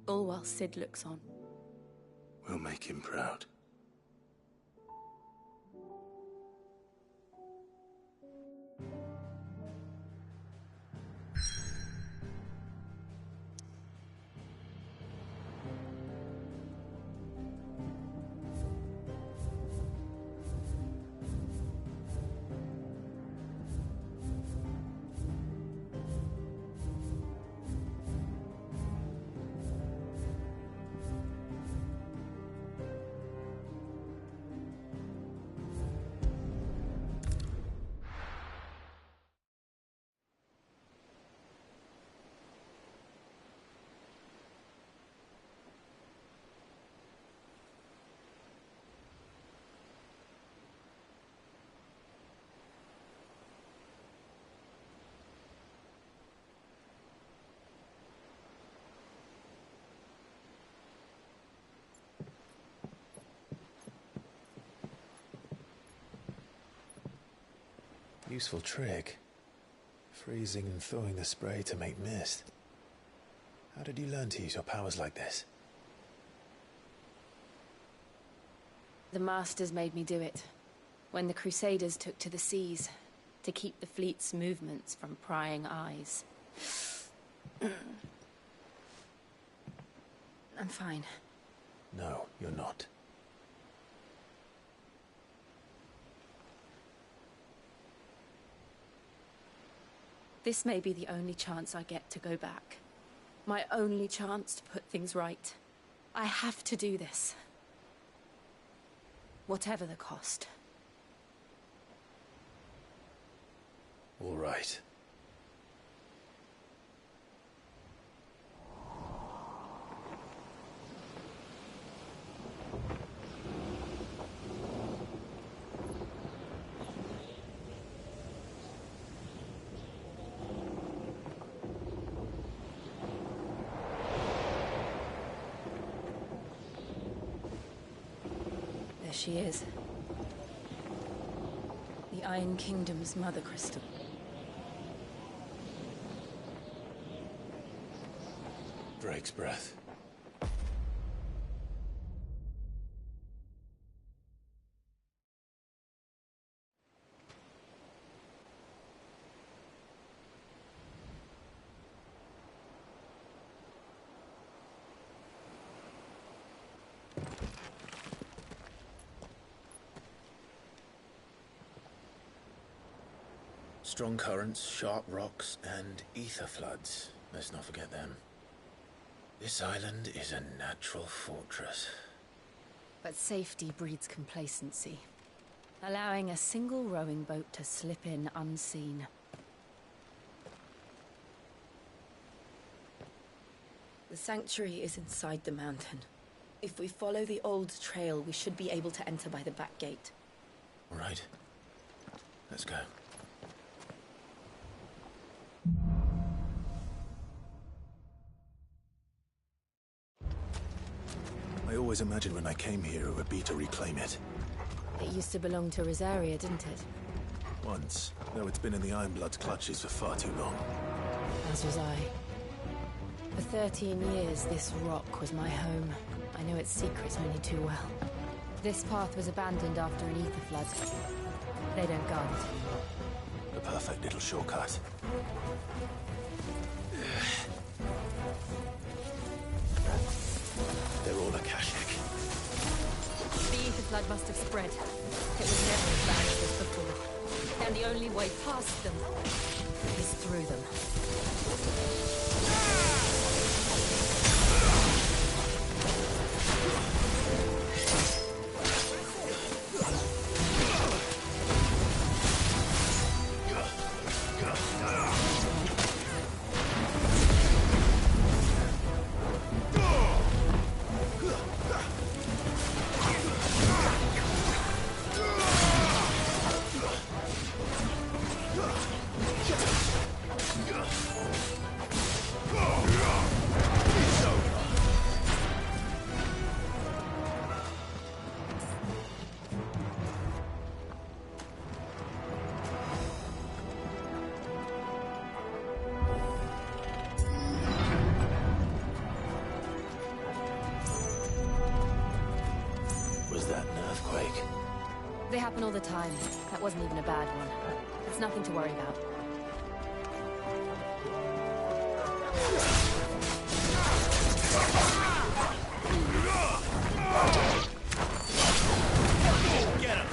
I: All while Sid looks on.
C: We'll make him proud. Useful trick. Freezing and thawing the spray to make mist. How did you learn to use your powers like this?
I: The Masters made me do it. When the Crusaders took to the seas, to keep the fleet's movements from prying eyes. I'm fine.
C: No, you're not.
I: This may be the only chance I get to go back. My only chance to put things right. I have to do this. Whatever the cost.
C: All right.
I: There she is. The Iron Kingdom's Mother Crystal.
C: Drake's breath. Strong currents, sharp rocks, and ether floods. Let's not forget them. This island is a natural fortress.
I: But safety breeds complacency. Allowing a single rowing boat to slip in unseen. The sanctuary is inside the mountain. If we follow the old trail, we should be able to enter by the back gate.
C: All right. Let's go. I always imagined when I came here it would be to reclaim it.
I: It used to belong to Rosaria, didn't it?
C: Once, though it's been in the Ironblood's clutches for far too long.
I: As was I. For 13 years, this rock was my home. I know its secrets only too well. This path was abandoned after an ether flood. They don't guard it.
C: The perfect little shortcut. They're all Akashic.
I: The ether flood must have spread. It was never as bad as this before. And the only way past them is through them. They happen all the time. That wasn't even a bad one. It's nothing to worry about.
L: Get him!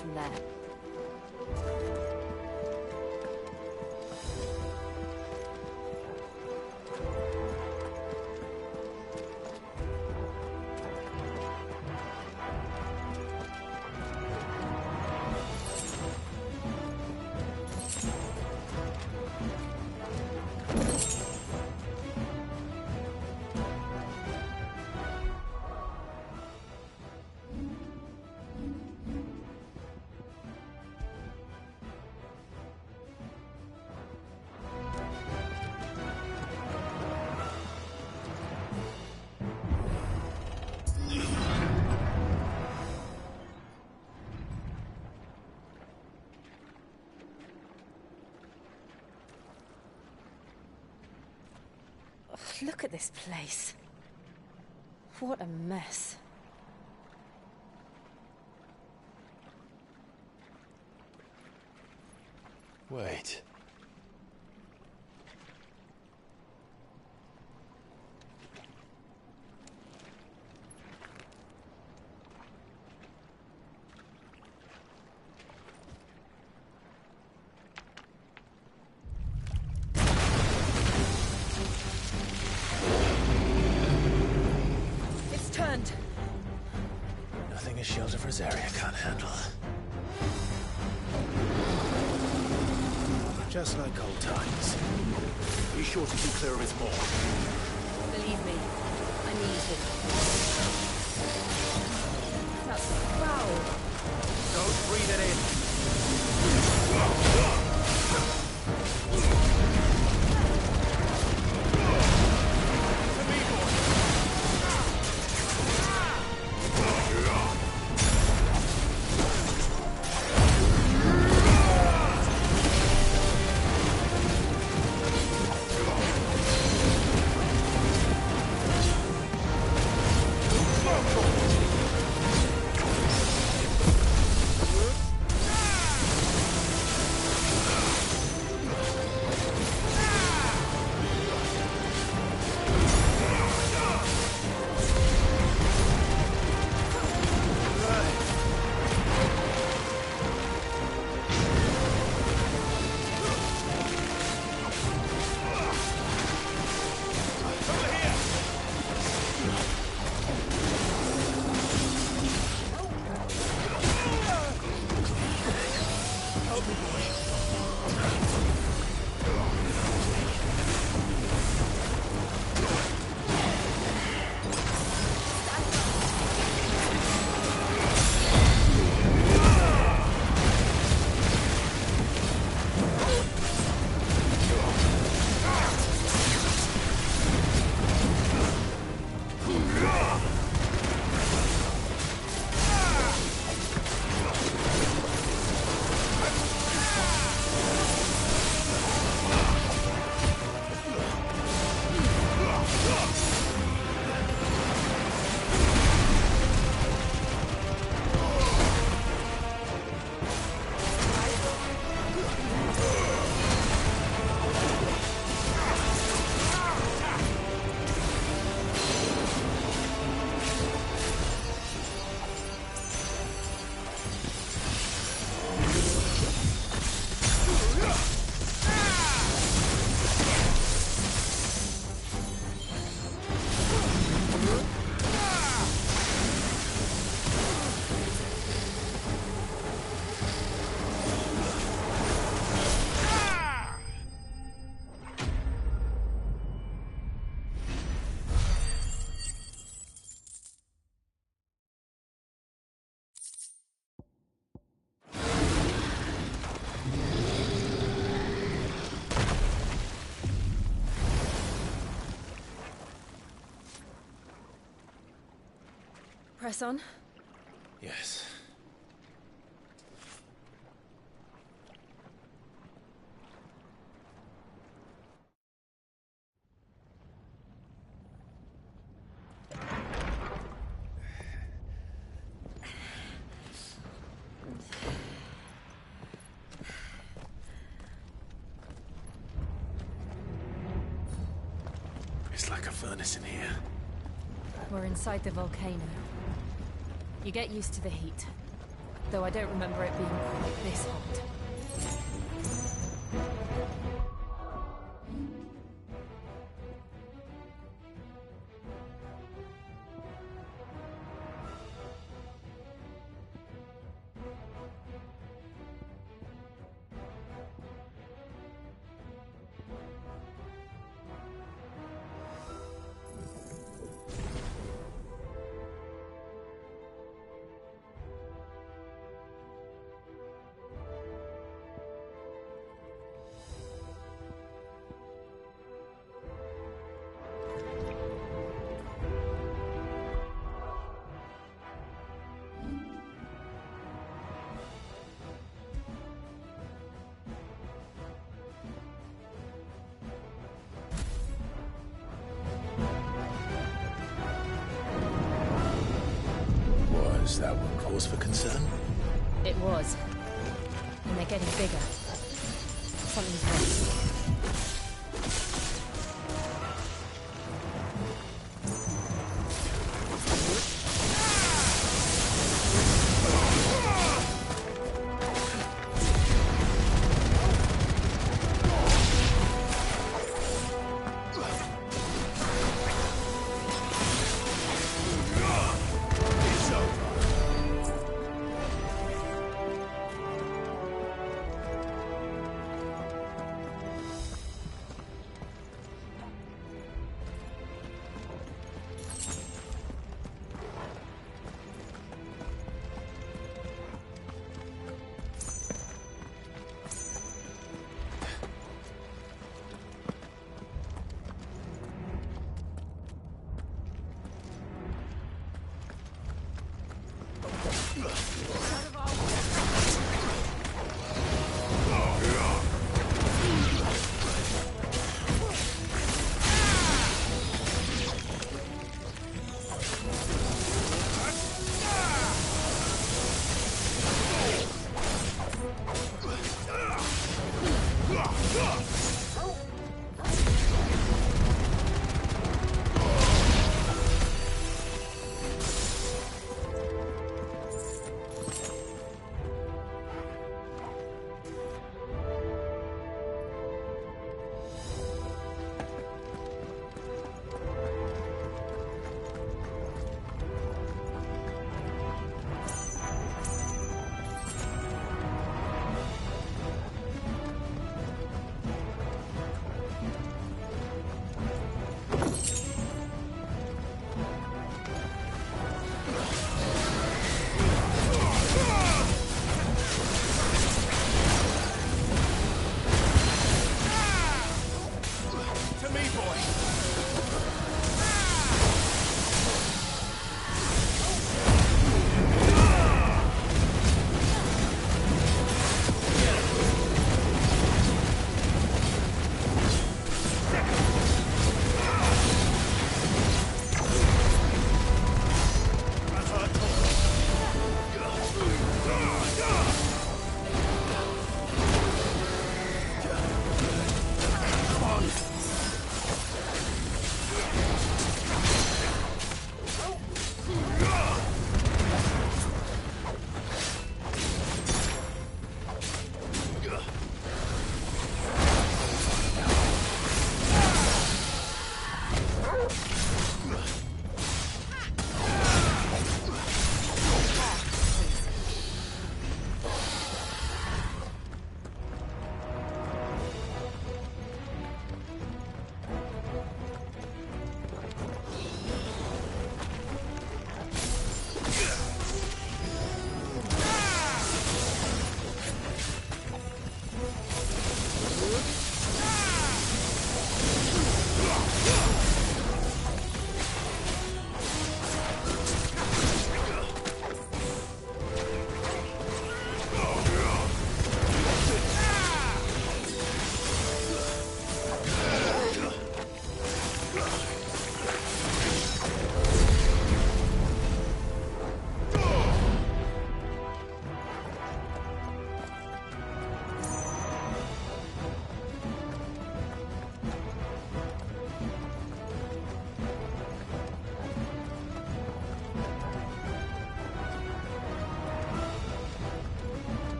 I: From there. Look at this place. What a mess.
C: Wait. Nothing a shield of Rosaria can't handle. Just like old times. Be sure to keep clear of his maw.
I: Believe me, I need to. That's foul.
O: Don't breathe it in.
I: Press on?
C: Yes. It's like a furnace in here.
G: We're inside the volcano. You get used to the heat. Though I don't remember it being quite this hot.
C: Was that one cause for concern?
G: It was. And they're getting bigger. Something's wrong.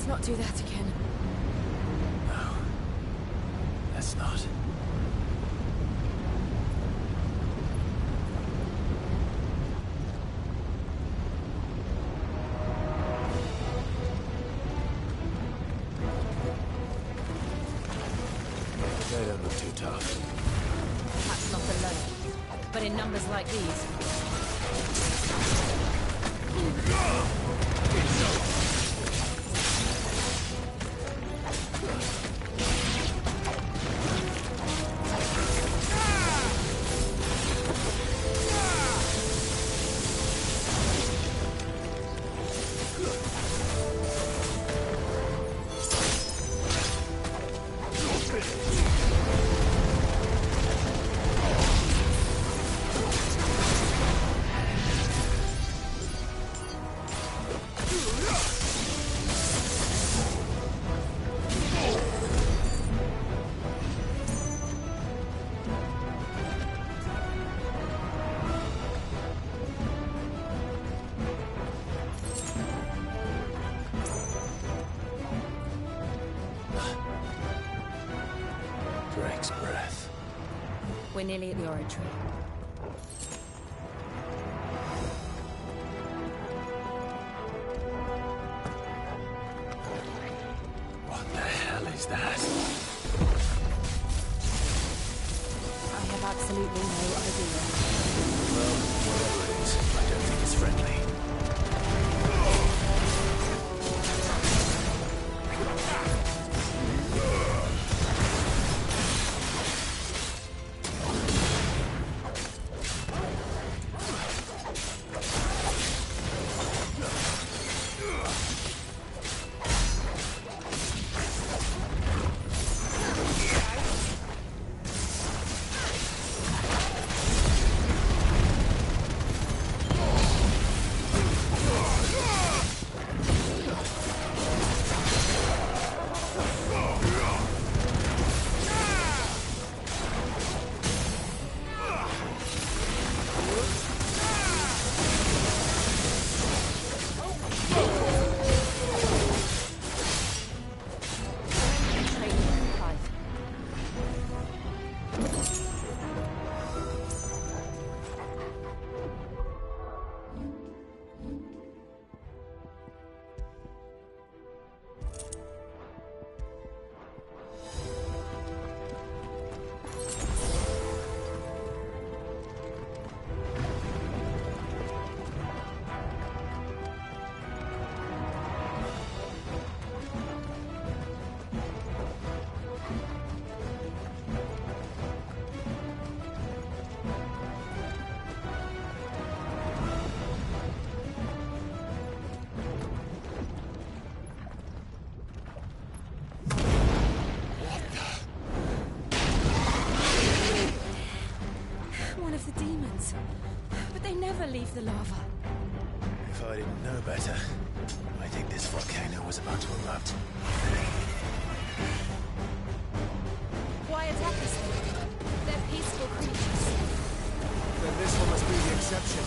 G: not do that again.
C: No. Let's not. They don't look too tough.
G: Perhaps not alone, but in numbers like these.
C: Drake's breath.
G: We're nearly at the oratory.
C: What the hell is that?
G: I have absolutely no idea.
C: Well, whatever it is, I don't think it's friendly.
G: Leave the lava.
C: If I didn't know better, I think this volcano was about to erupt.
G: Why attack us? They're peaceful creatures.
K: Then this one must be the exception.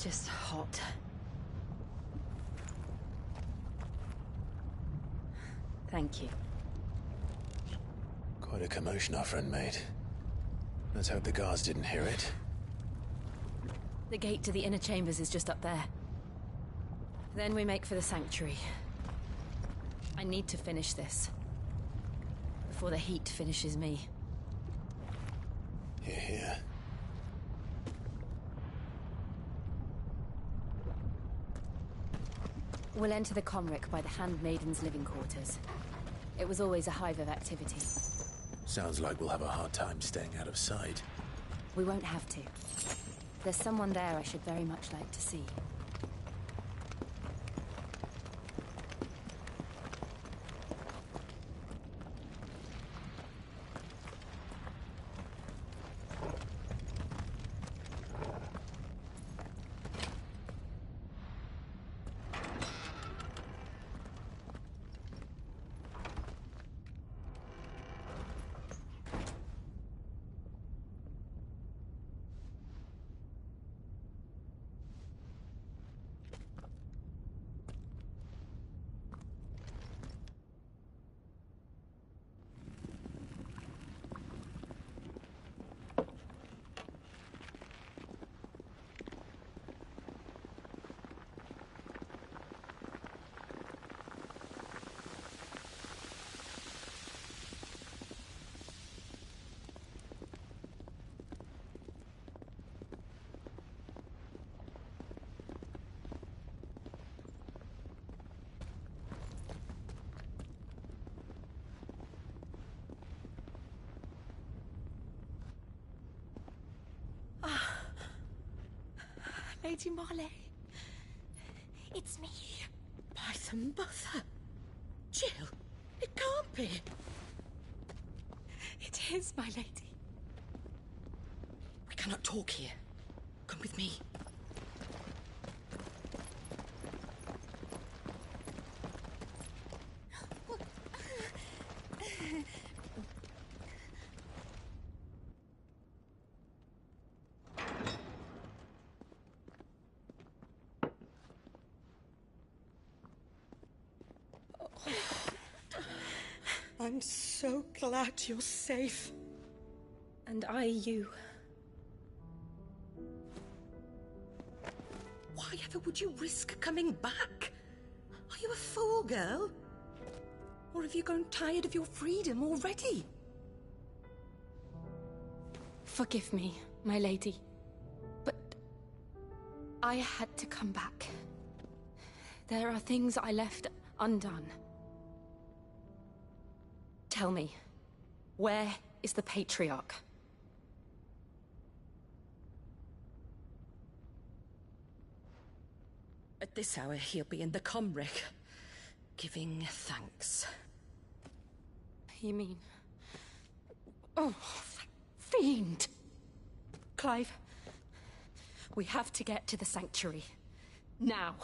I: just hot. Thank you.
C: Quite a commotion our friend made. Let's hope the guards didn't hear it.
I: The gate to the inner chambers is just up there. Then we make for the sanctuary. I need to finish this. Before the heat finishes me.
C: Here, here.
I: We'll enter the Comric by the Handmaiden's living quarters. It was always a hive of activity.
C: Sounds like we'll have a hard time staying out of sight.
I: We won't have to. There's someone there I should very much like to see.
R: Lady Marley. It's me. By the mother. Jill, it can't be. It is, my lady. We cannot talk here. Come with me. I'm so glad you're safe.
I: And I you.
R: Why ever would you risk coming back? Are you a fool, girl? Or have you grown tired of your freedom already?
I: Forgive me, my lady. But I had to come back. There are things I left undone. Tell me, where is the Patriarch?
R: At this hour, he'll be in the Comric, giving thanks.
I: You mean... Oh, fiend!
R: Clive, we have to get to the sanctuary. Now.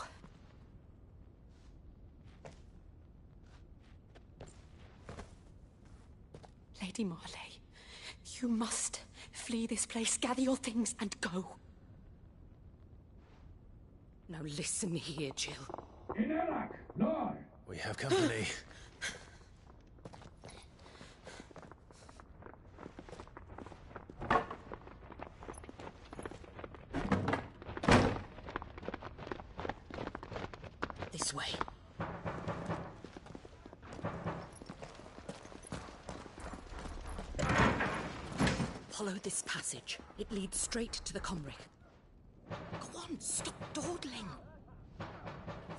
R: Lady Marley, you must flee this place, gather your things, and go. Now listen here, Jill.
C: We have company.
R: This way. Follow this passage. It leads straight to the Comric. Go on, stop dawdling.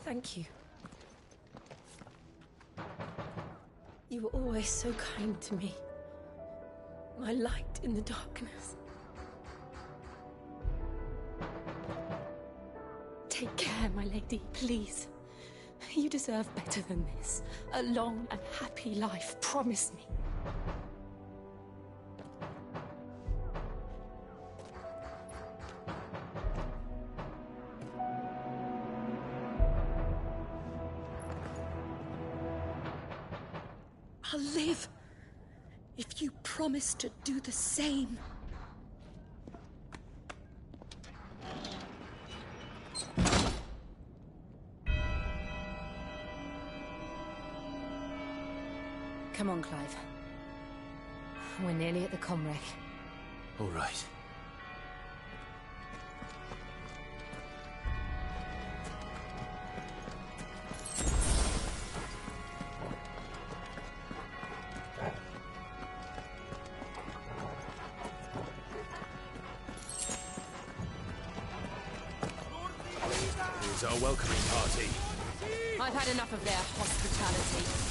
I: Thank you. You were always so kind to me. My light in the darkness. Take care, my lady, please. You deserve better than this. A long and happy life, promise me.
R: I'll live if you promise to do the same.
G: Come on, Clive. We're nearly at the comwreck.
C: All right.
K: Here's our welcoming party.
S: I've had enough of their hospitality.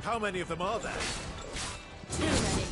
K: How many of them are there?
S: Too many.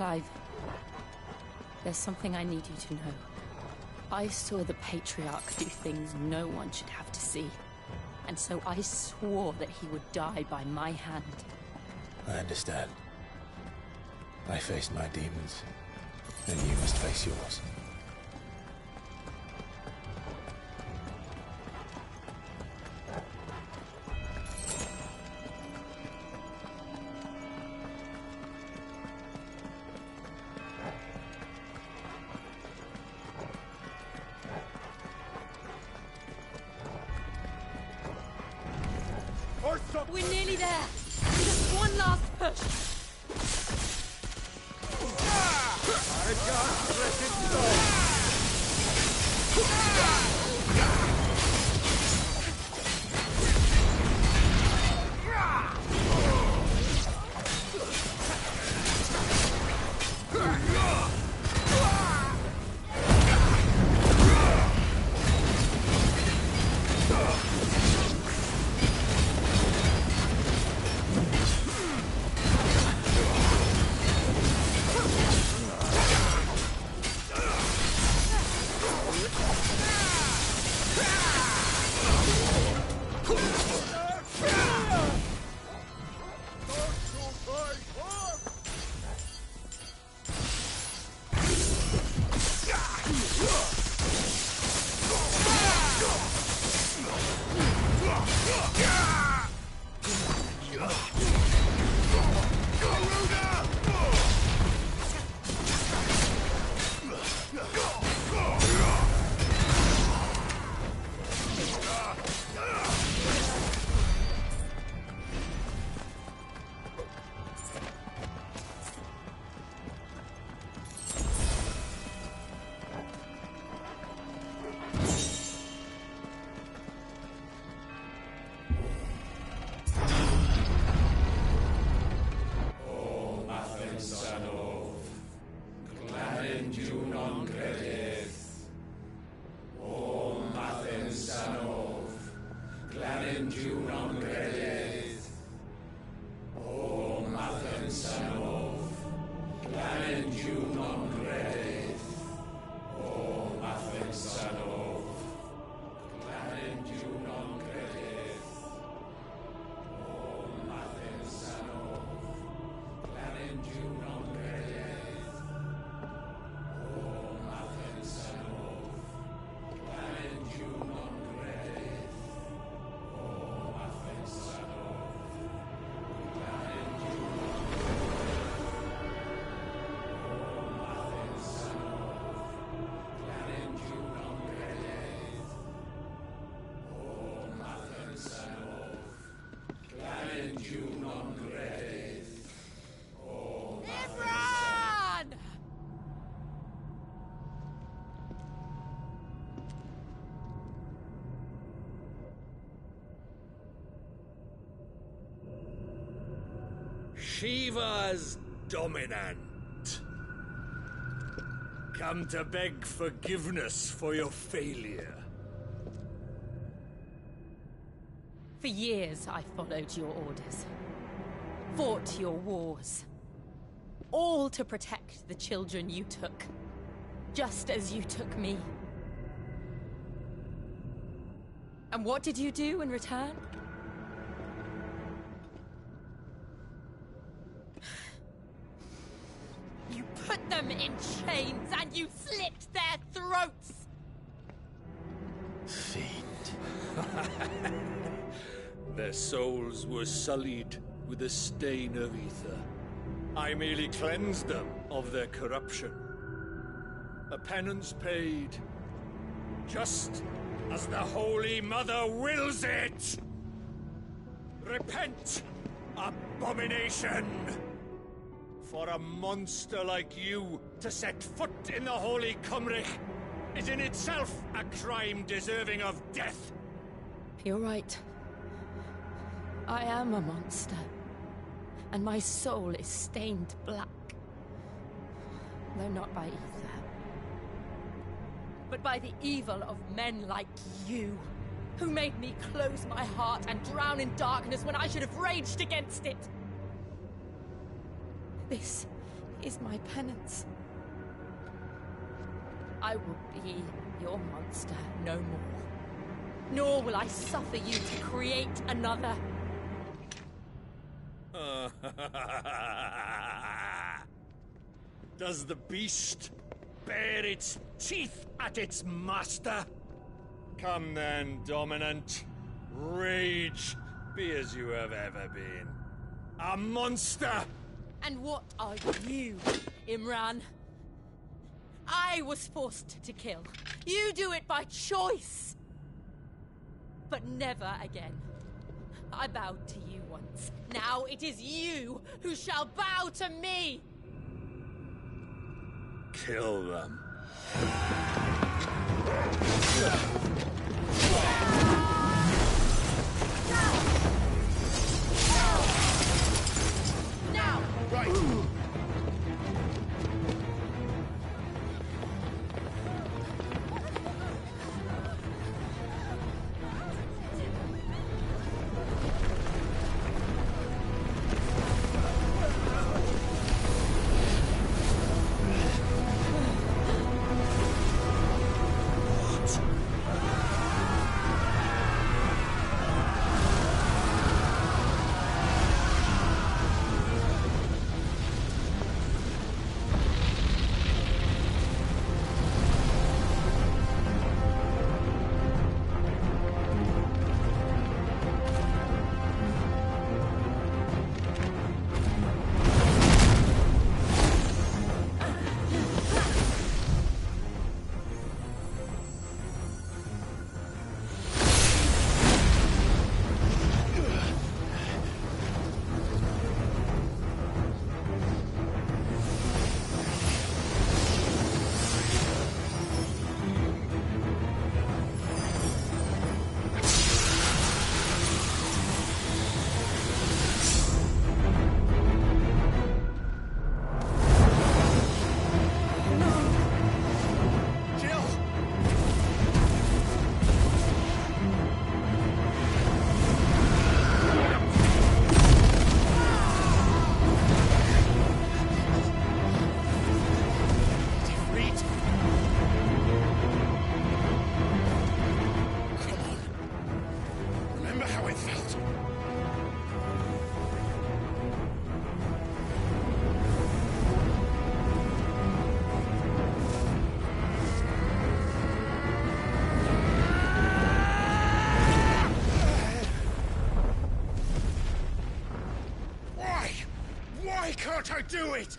I: Clive, there's something I need you to know. I saw the Patriarch do things no one should have to see. And so I swore that he would die by my hand.
C: I understand. I faced my demons, and you must face yours.
S: We're nearly there. Just one last push.
K: I can't let it go. Shiva's dominant. Come to beg forgiveness for your failure.
S: For years, I followed your orders. Fought your wars. All to protect the children you took. Just as you took me. And what did you do in return? You put them in chains and you slit their throats!
K: Their souls were sullied with the stain of ether. I merely cleansed them of their corruption. A penance paid, just as the Holy Mother wills it! Repent, abomination! For a monster like you to set foot in the Holy Cymric is in itself a crime deserving of death.
S: You're right. I am a monster. And my soul is stained black. Though not by ether. But by the evil of men like you, who made me close my heart and drown in darkness when I should have raged against it. This is my penance. I will be your monster no more. Nor will I suffer you to create another.
K: Does the beast bare its teeth at its master? Come then, Dominant. Rage, be as you have ever been. A monster!
S: And what are you, Imran? I was forced to kill. You do it by choice. But never again. I bowed to you once. Now it is you who shall bow to me!
K: Kill them.
S: Now!
B: Right!
K: Can't I do it?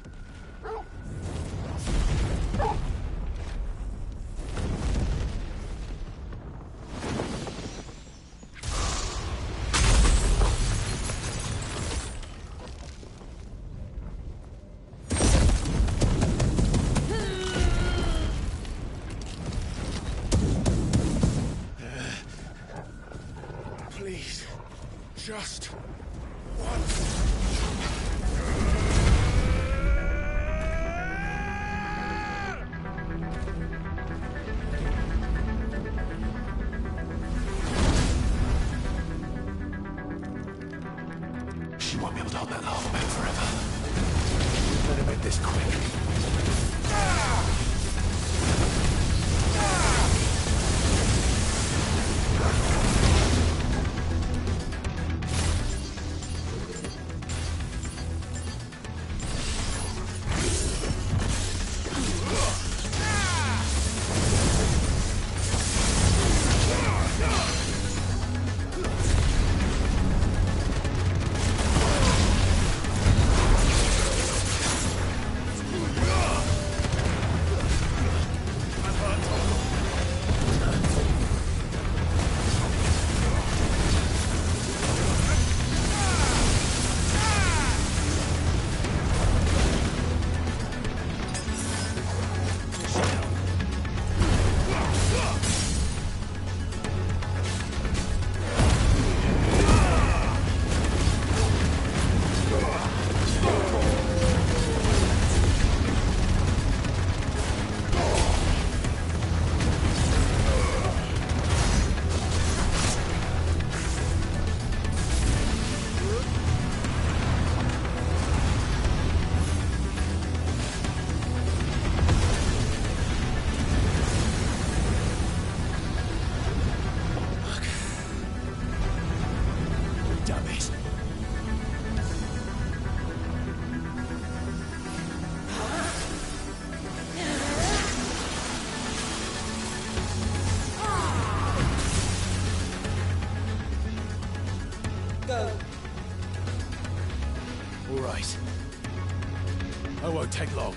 K: Please, just once.
B: She won't be able to hold that laugh back forever. Better make this quick.
C: I won't take long.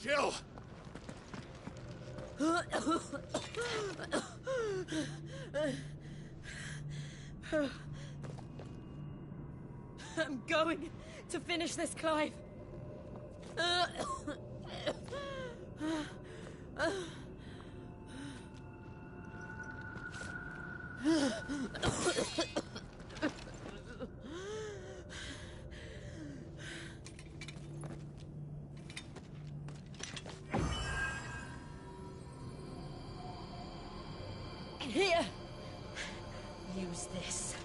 B: Jill!
S: I'm going to finish this, Clive. Here. Use this.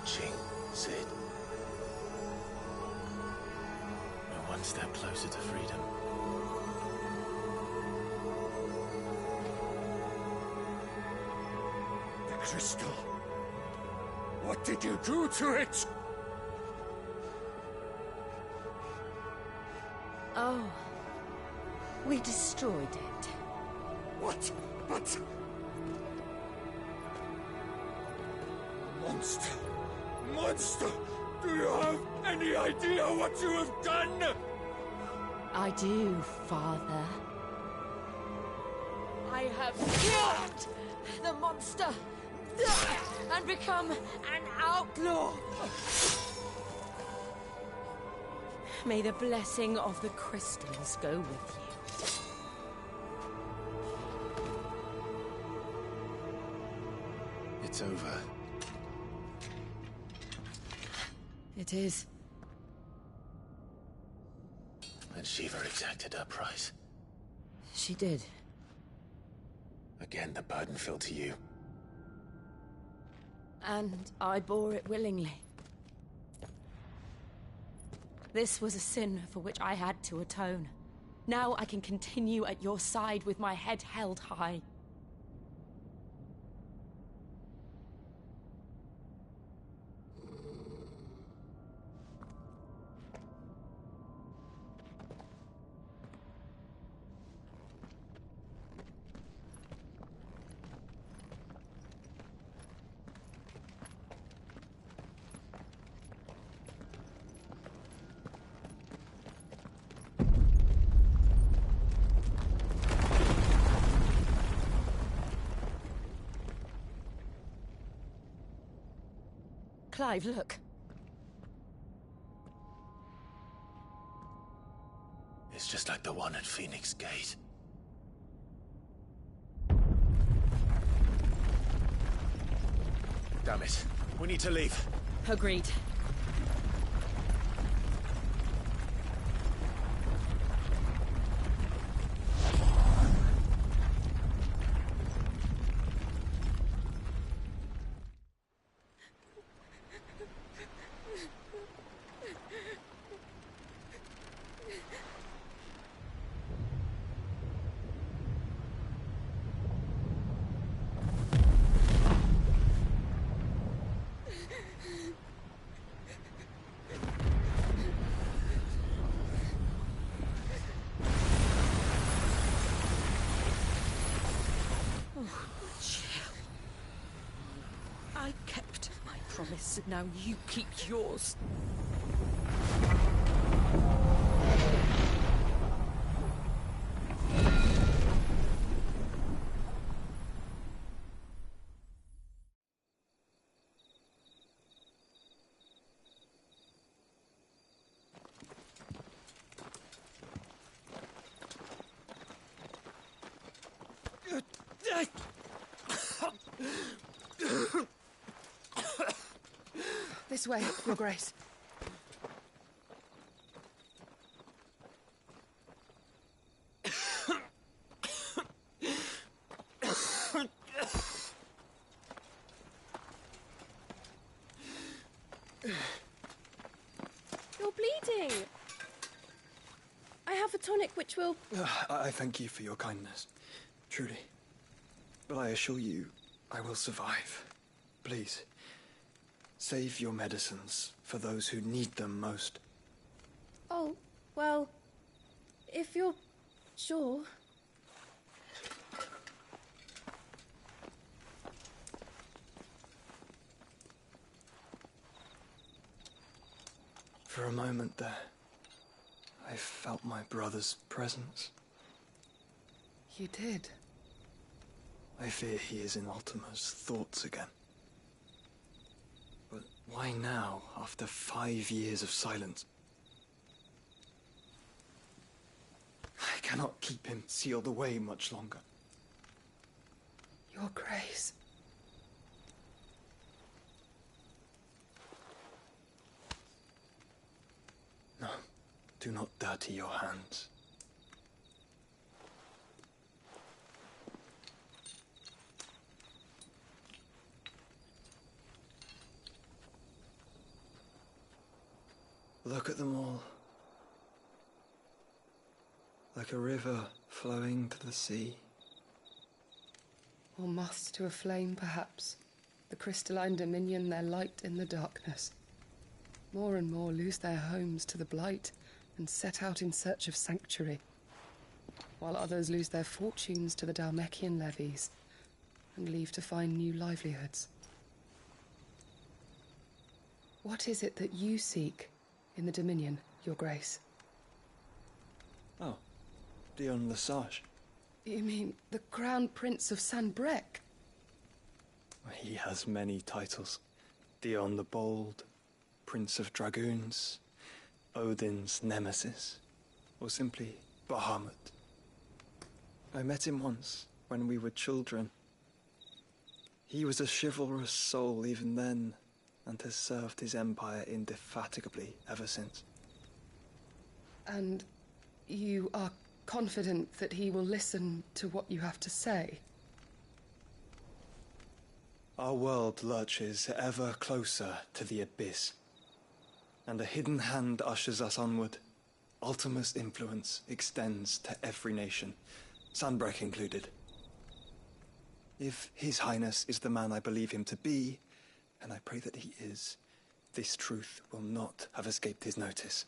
C: watching, Sid. We're one step closer to freedom.
K: The crystal. What did you do to it?
S: Oh. We destroyed it.
K: What? But... Monster! Monster! Do you have any idea what you have done?
S: I do, Father. I have killed the monster and become an outlaw. May the blessing of the crystals go with you.
C: It's over.
S: It is.
C: And Shiva exacted her price.
S: She did.
C: Again, the burden fell to you.
S: And I bore it willingly. This was a sin for which I had to atone. Now I can continue at your side with my head held high. Clive, look.
C: It's just like the one at Phoenix Gate. Damn it. We need to leave.
S: Agreed. I kept my promise, now you keep yours.
J: This way, Your Grace.
T: You're bleeding. I have a tonic which will...
U: I thank you for your kindness, truly. But I assure you, I will survive. Please, save your medicines for those who need them most.
T: Oh, well, if you're sure...
U: For a moment there, I felt my brother's presence.
J: You did?
U: I fear he is in Ultima's thoughts again. But why now, after 5 years of silence? I cannot keep him sealed away much longer.
J: Your Grace.
U: No, do not dirty your hands. Look at them all. Like a river flowing to the sea.
F: Or moths to a flame, perhaps. The crystalline dominion their light in the darkness. More and more lose their homes to the blight and set out in search of sanctuary, while others lose their fortunes to the Dhalmekian levies and leave to find new livelihoods. What is it that you seek in the Dominion, Your Grace?
U: Oh, Dion Lesage.
F: You mean the Crown Prince of Sanbreque?
U: He has many titles. Dion the Bold, Prince of Dragoons, Odin's Nemesis, or simply Bahamut. I met him once, when we were children. He was a chivalrous soul even then, and has served his empire indefatigably ever since.
F: And you are confident that he will listen to what you have to say?
U: Our world lurches ever closer to the abyss, and a hidden hand ushers us onward. Ultima's influence extends to every nation, Sanbreque included. If His Highness is the man I believe him to be, and I pray that he is, this truth will not have escaped his notice.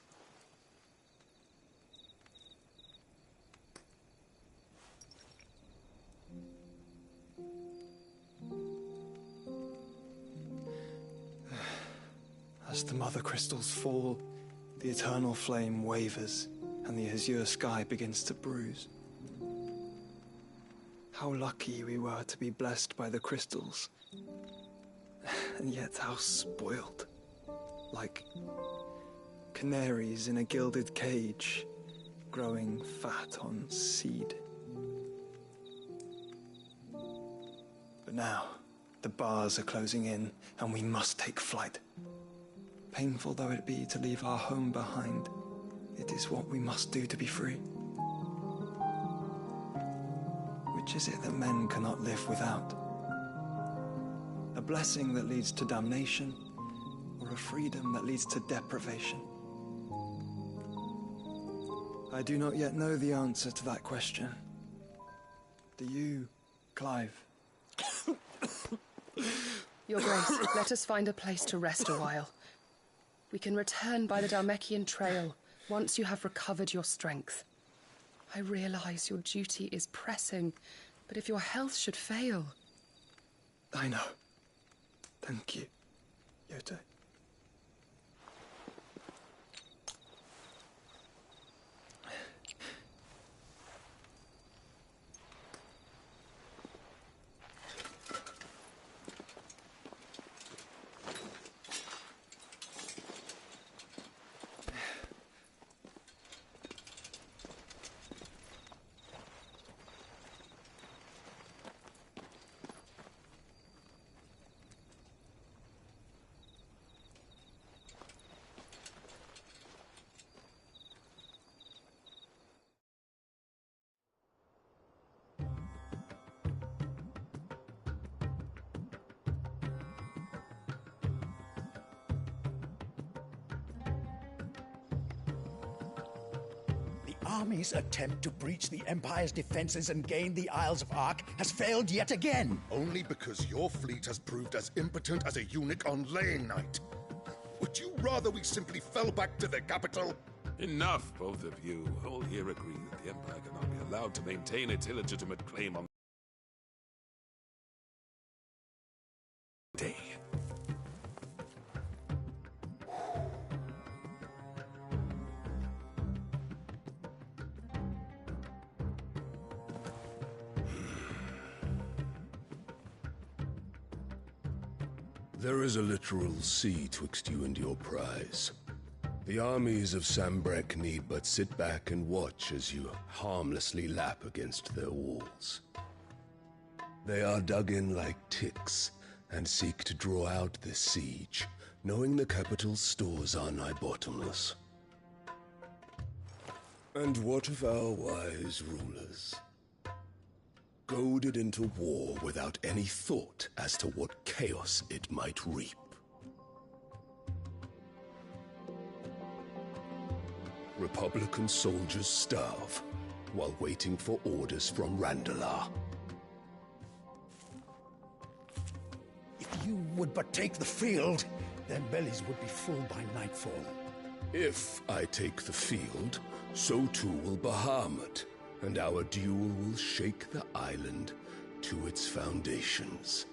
U: As the mother crystals fall, the eternal flame wavers, and the azure sky begins to bruise. How lucky we were to be blessed by the crystals, and yet how spoiled. Like canaries in a gilded cage, growing fat on seed. But now, the bars are closing in, and we must take flight. Painful though it be to leave our home behind, it is what we must do to be free. Which is it that men cannot live without? A blessing that leads to damnation, or a freedom that leads to deprivation? I do not yet know the answer to that question. Do you, Clive?
F: Your Grace, let us find a place to rest a while. We can return by the Dhalmekian trail once you have recovered your strength. I realize your duty is pressing, but if your health should fail...
U: I know. Thank you, Yote.
V: Army's attempt to breach the Empire's defenses and gain the Isles of Ark has failed yet again.
B: Only because your fleet has proved as impotent as a eunuch on laying night. Would you rather we simply fell back to the capital?
W: Enough, both of you. All here agree that the Empire cannot be allowed to maintain its illegitimate claim on day.
X: There is a literal sea twixt you and your prize. The armies of Sanbreque need but sit back and watch as you harmlessly lap against their walls. They are dug in like ticks and seek to draw out this siege, knowing the capital's stores are nigh bottomless. And what of our wise rulers? Goaded into war without any thought as to what chaos it might reap. Republican soldiers starve while waiting for orders from Randalar.
V: If you would but take the field, their bellies would be full by nightfall.
X: If I take the field, so too will Bahamut, and our duel will shake the island to its foundations.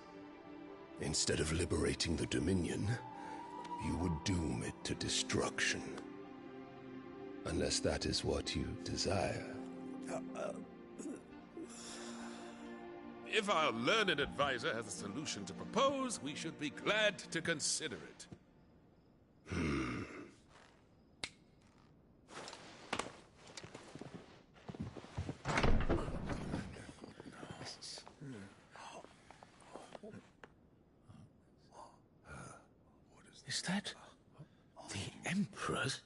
X: Instead of liberating the Dominion, you would doom it to destruction. Unless that is what you desire.
W: If our learned advisor has a solution to propose, we should be glad to consider it.
A: Is that the Emperor's?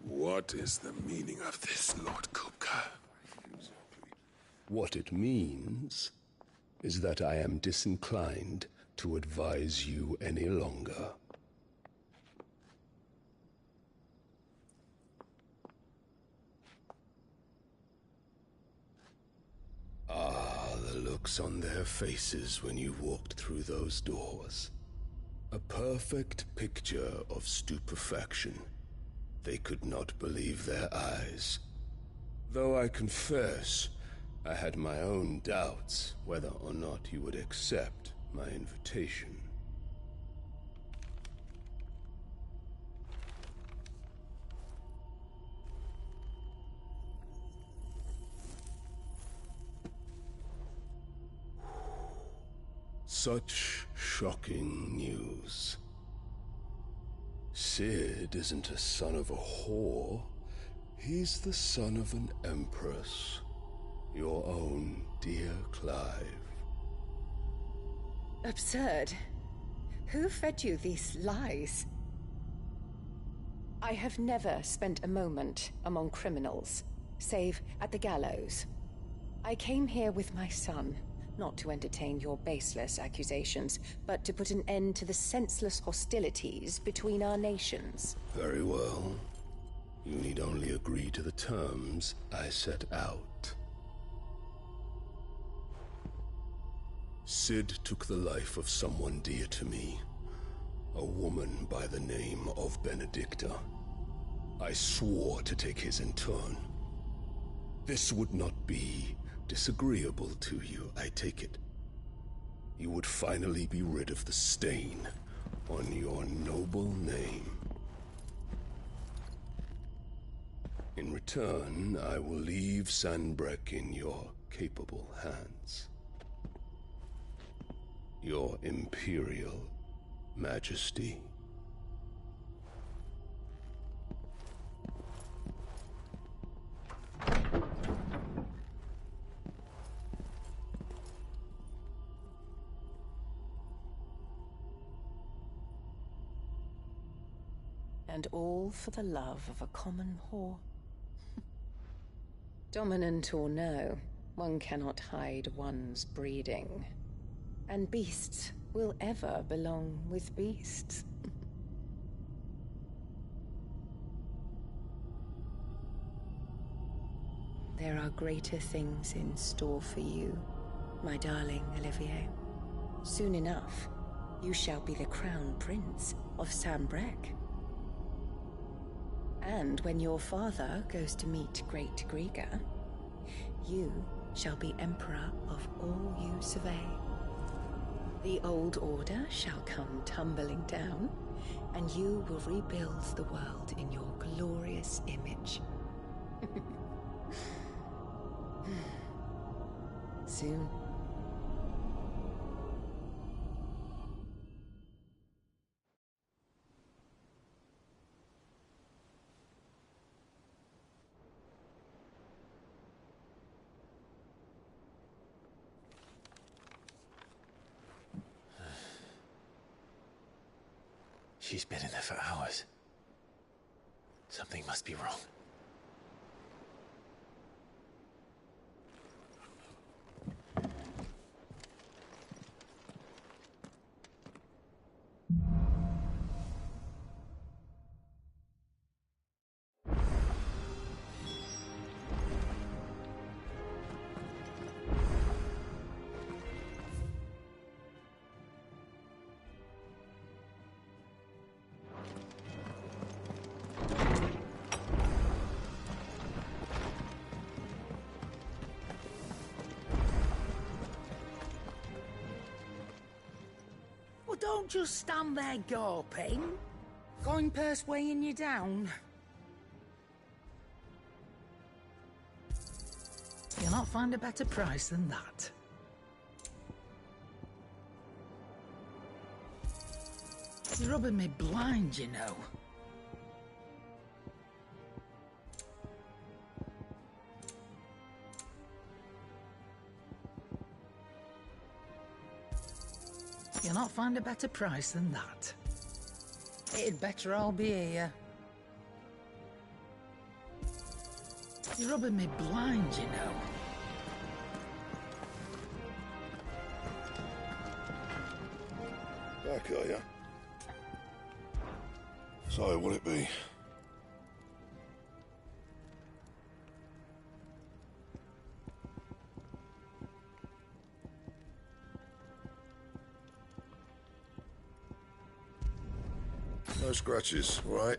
W: What is the meaning of this, Lord Kupka?
X: What it means is that I am disinclined to advise you any longer. Ah, the looks on their faces when you walked through those doors. A perfect picture of stupefaction. They could not believe their eyes. Though I confess, I had my own doubts whether or not you would accept my invitation. Such shocking news. Sid isn't a son of a whore. He's the son of an empress. Your own dear Clive.
D: Absurd. Who fed you these lies? I have never spent a moment among criminals, save at the gallows. I came here with my son, not to entertain your baseless accusations, but to put an end to the senseless hostilities between our nations.
X: Very well. You need only agree to the terms I set out. Sid took the life of someone dear to me, a woman by the name of Benedicta. I swore to take his in turn. This would not be disagreeable to you, I take it. You would finally be rid of the stain on your noble name. In return, I will leave Sanbreque in your capable hands. Your Imperial Majesty.
D: And all for the love of a common whore. Dominant or no, one cannot hide one's breeding. And beasts will ever belong with beasts. There are greater things in store for you, my darling Olivier. Soon enough, you shall be the crown prince of Sanbreque. And when your father goes to meet Great Griga, you shall be emperor of all you survey. The old order shall come tumbling down, and you will rebuild the world in your glorious image. Soon.
A: She's been in there for hours. Something must be wrong.
E: Don't just stand there gawping. Coin purse weighing you down. You'll not find a better price than that. You're rubbing me blind, you know. You'll not find a better price than that. It'd better all be here. You're rubbing me blind, you know.
B: Back, are ya? So, will it be? No scratches, right?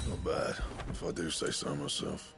B: Not bad, if I do say so myself.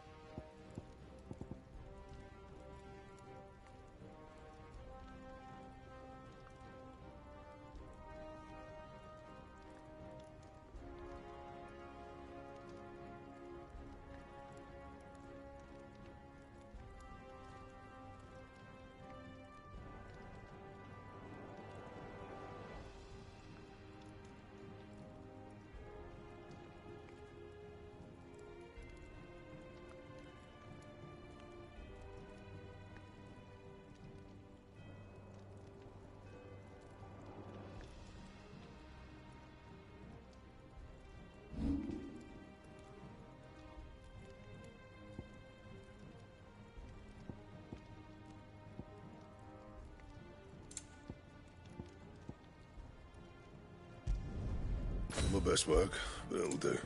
B: Not my best work, but it'll do.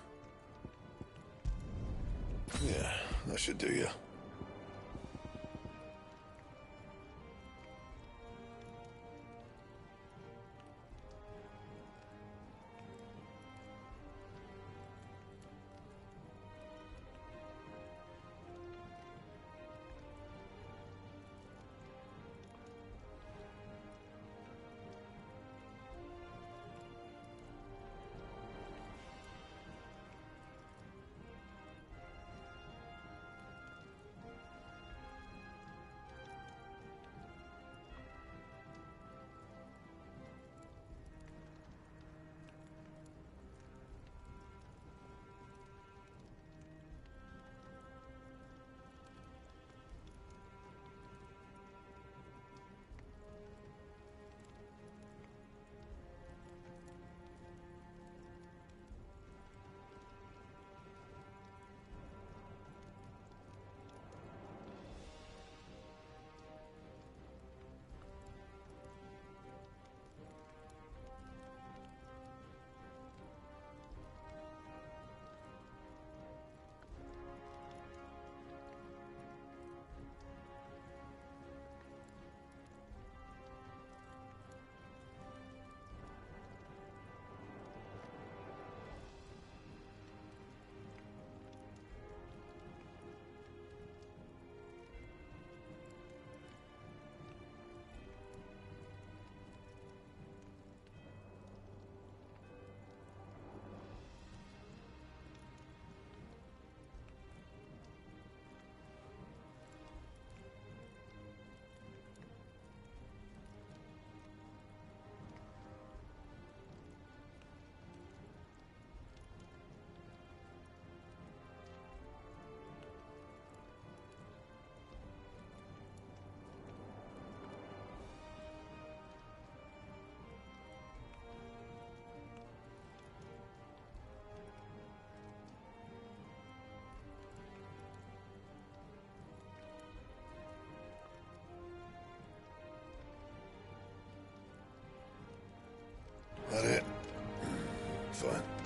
B: Yeah, that should do you. That it? Fine.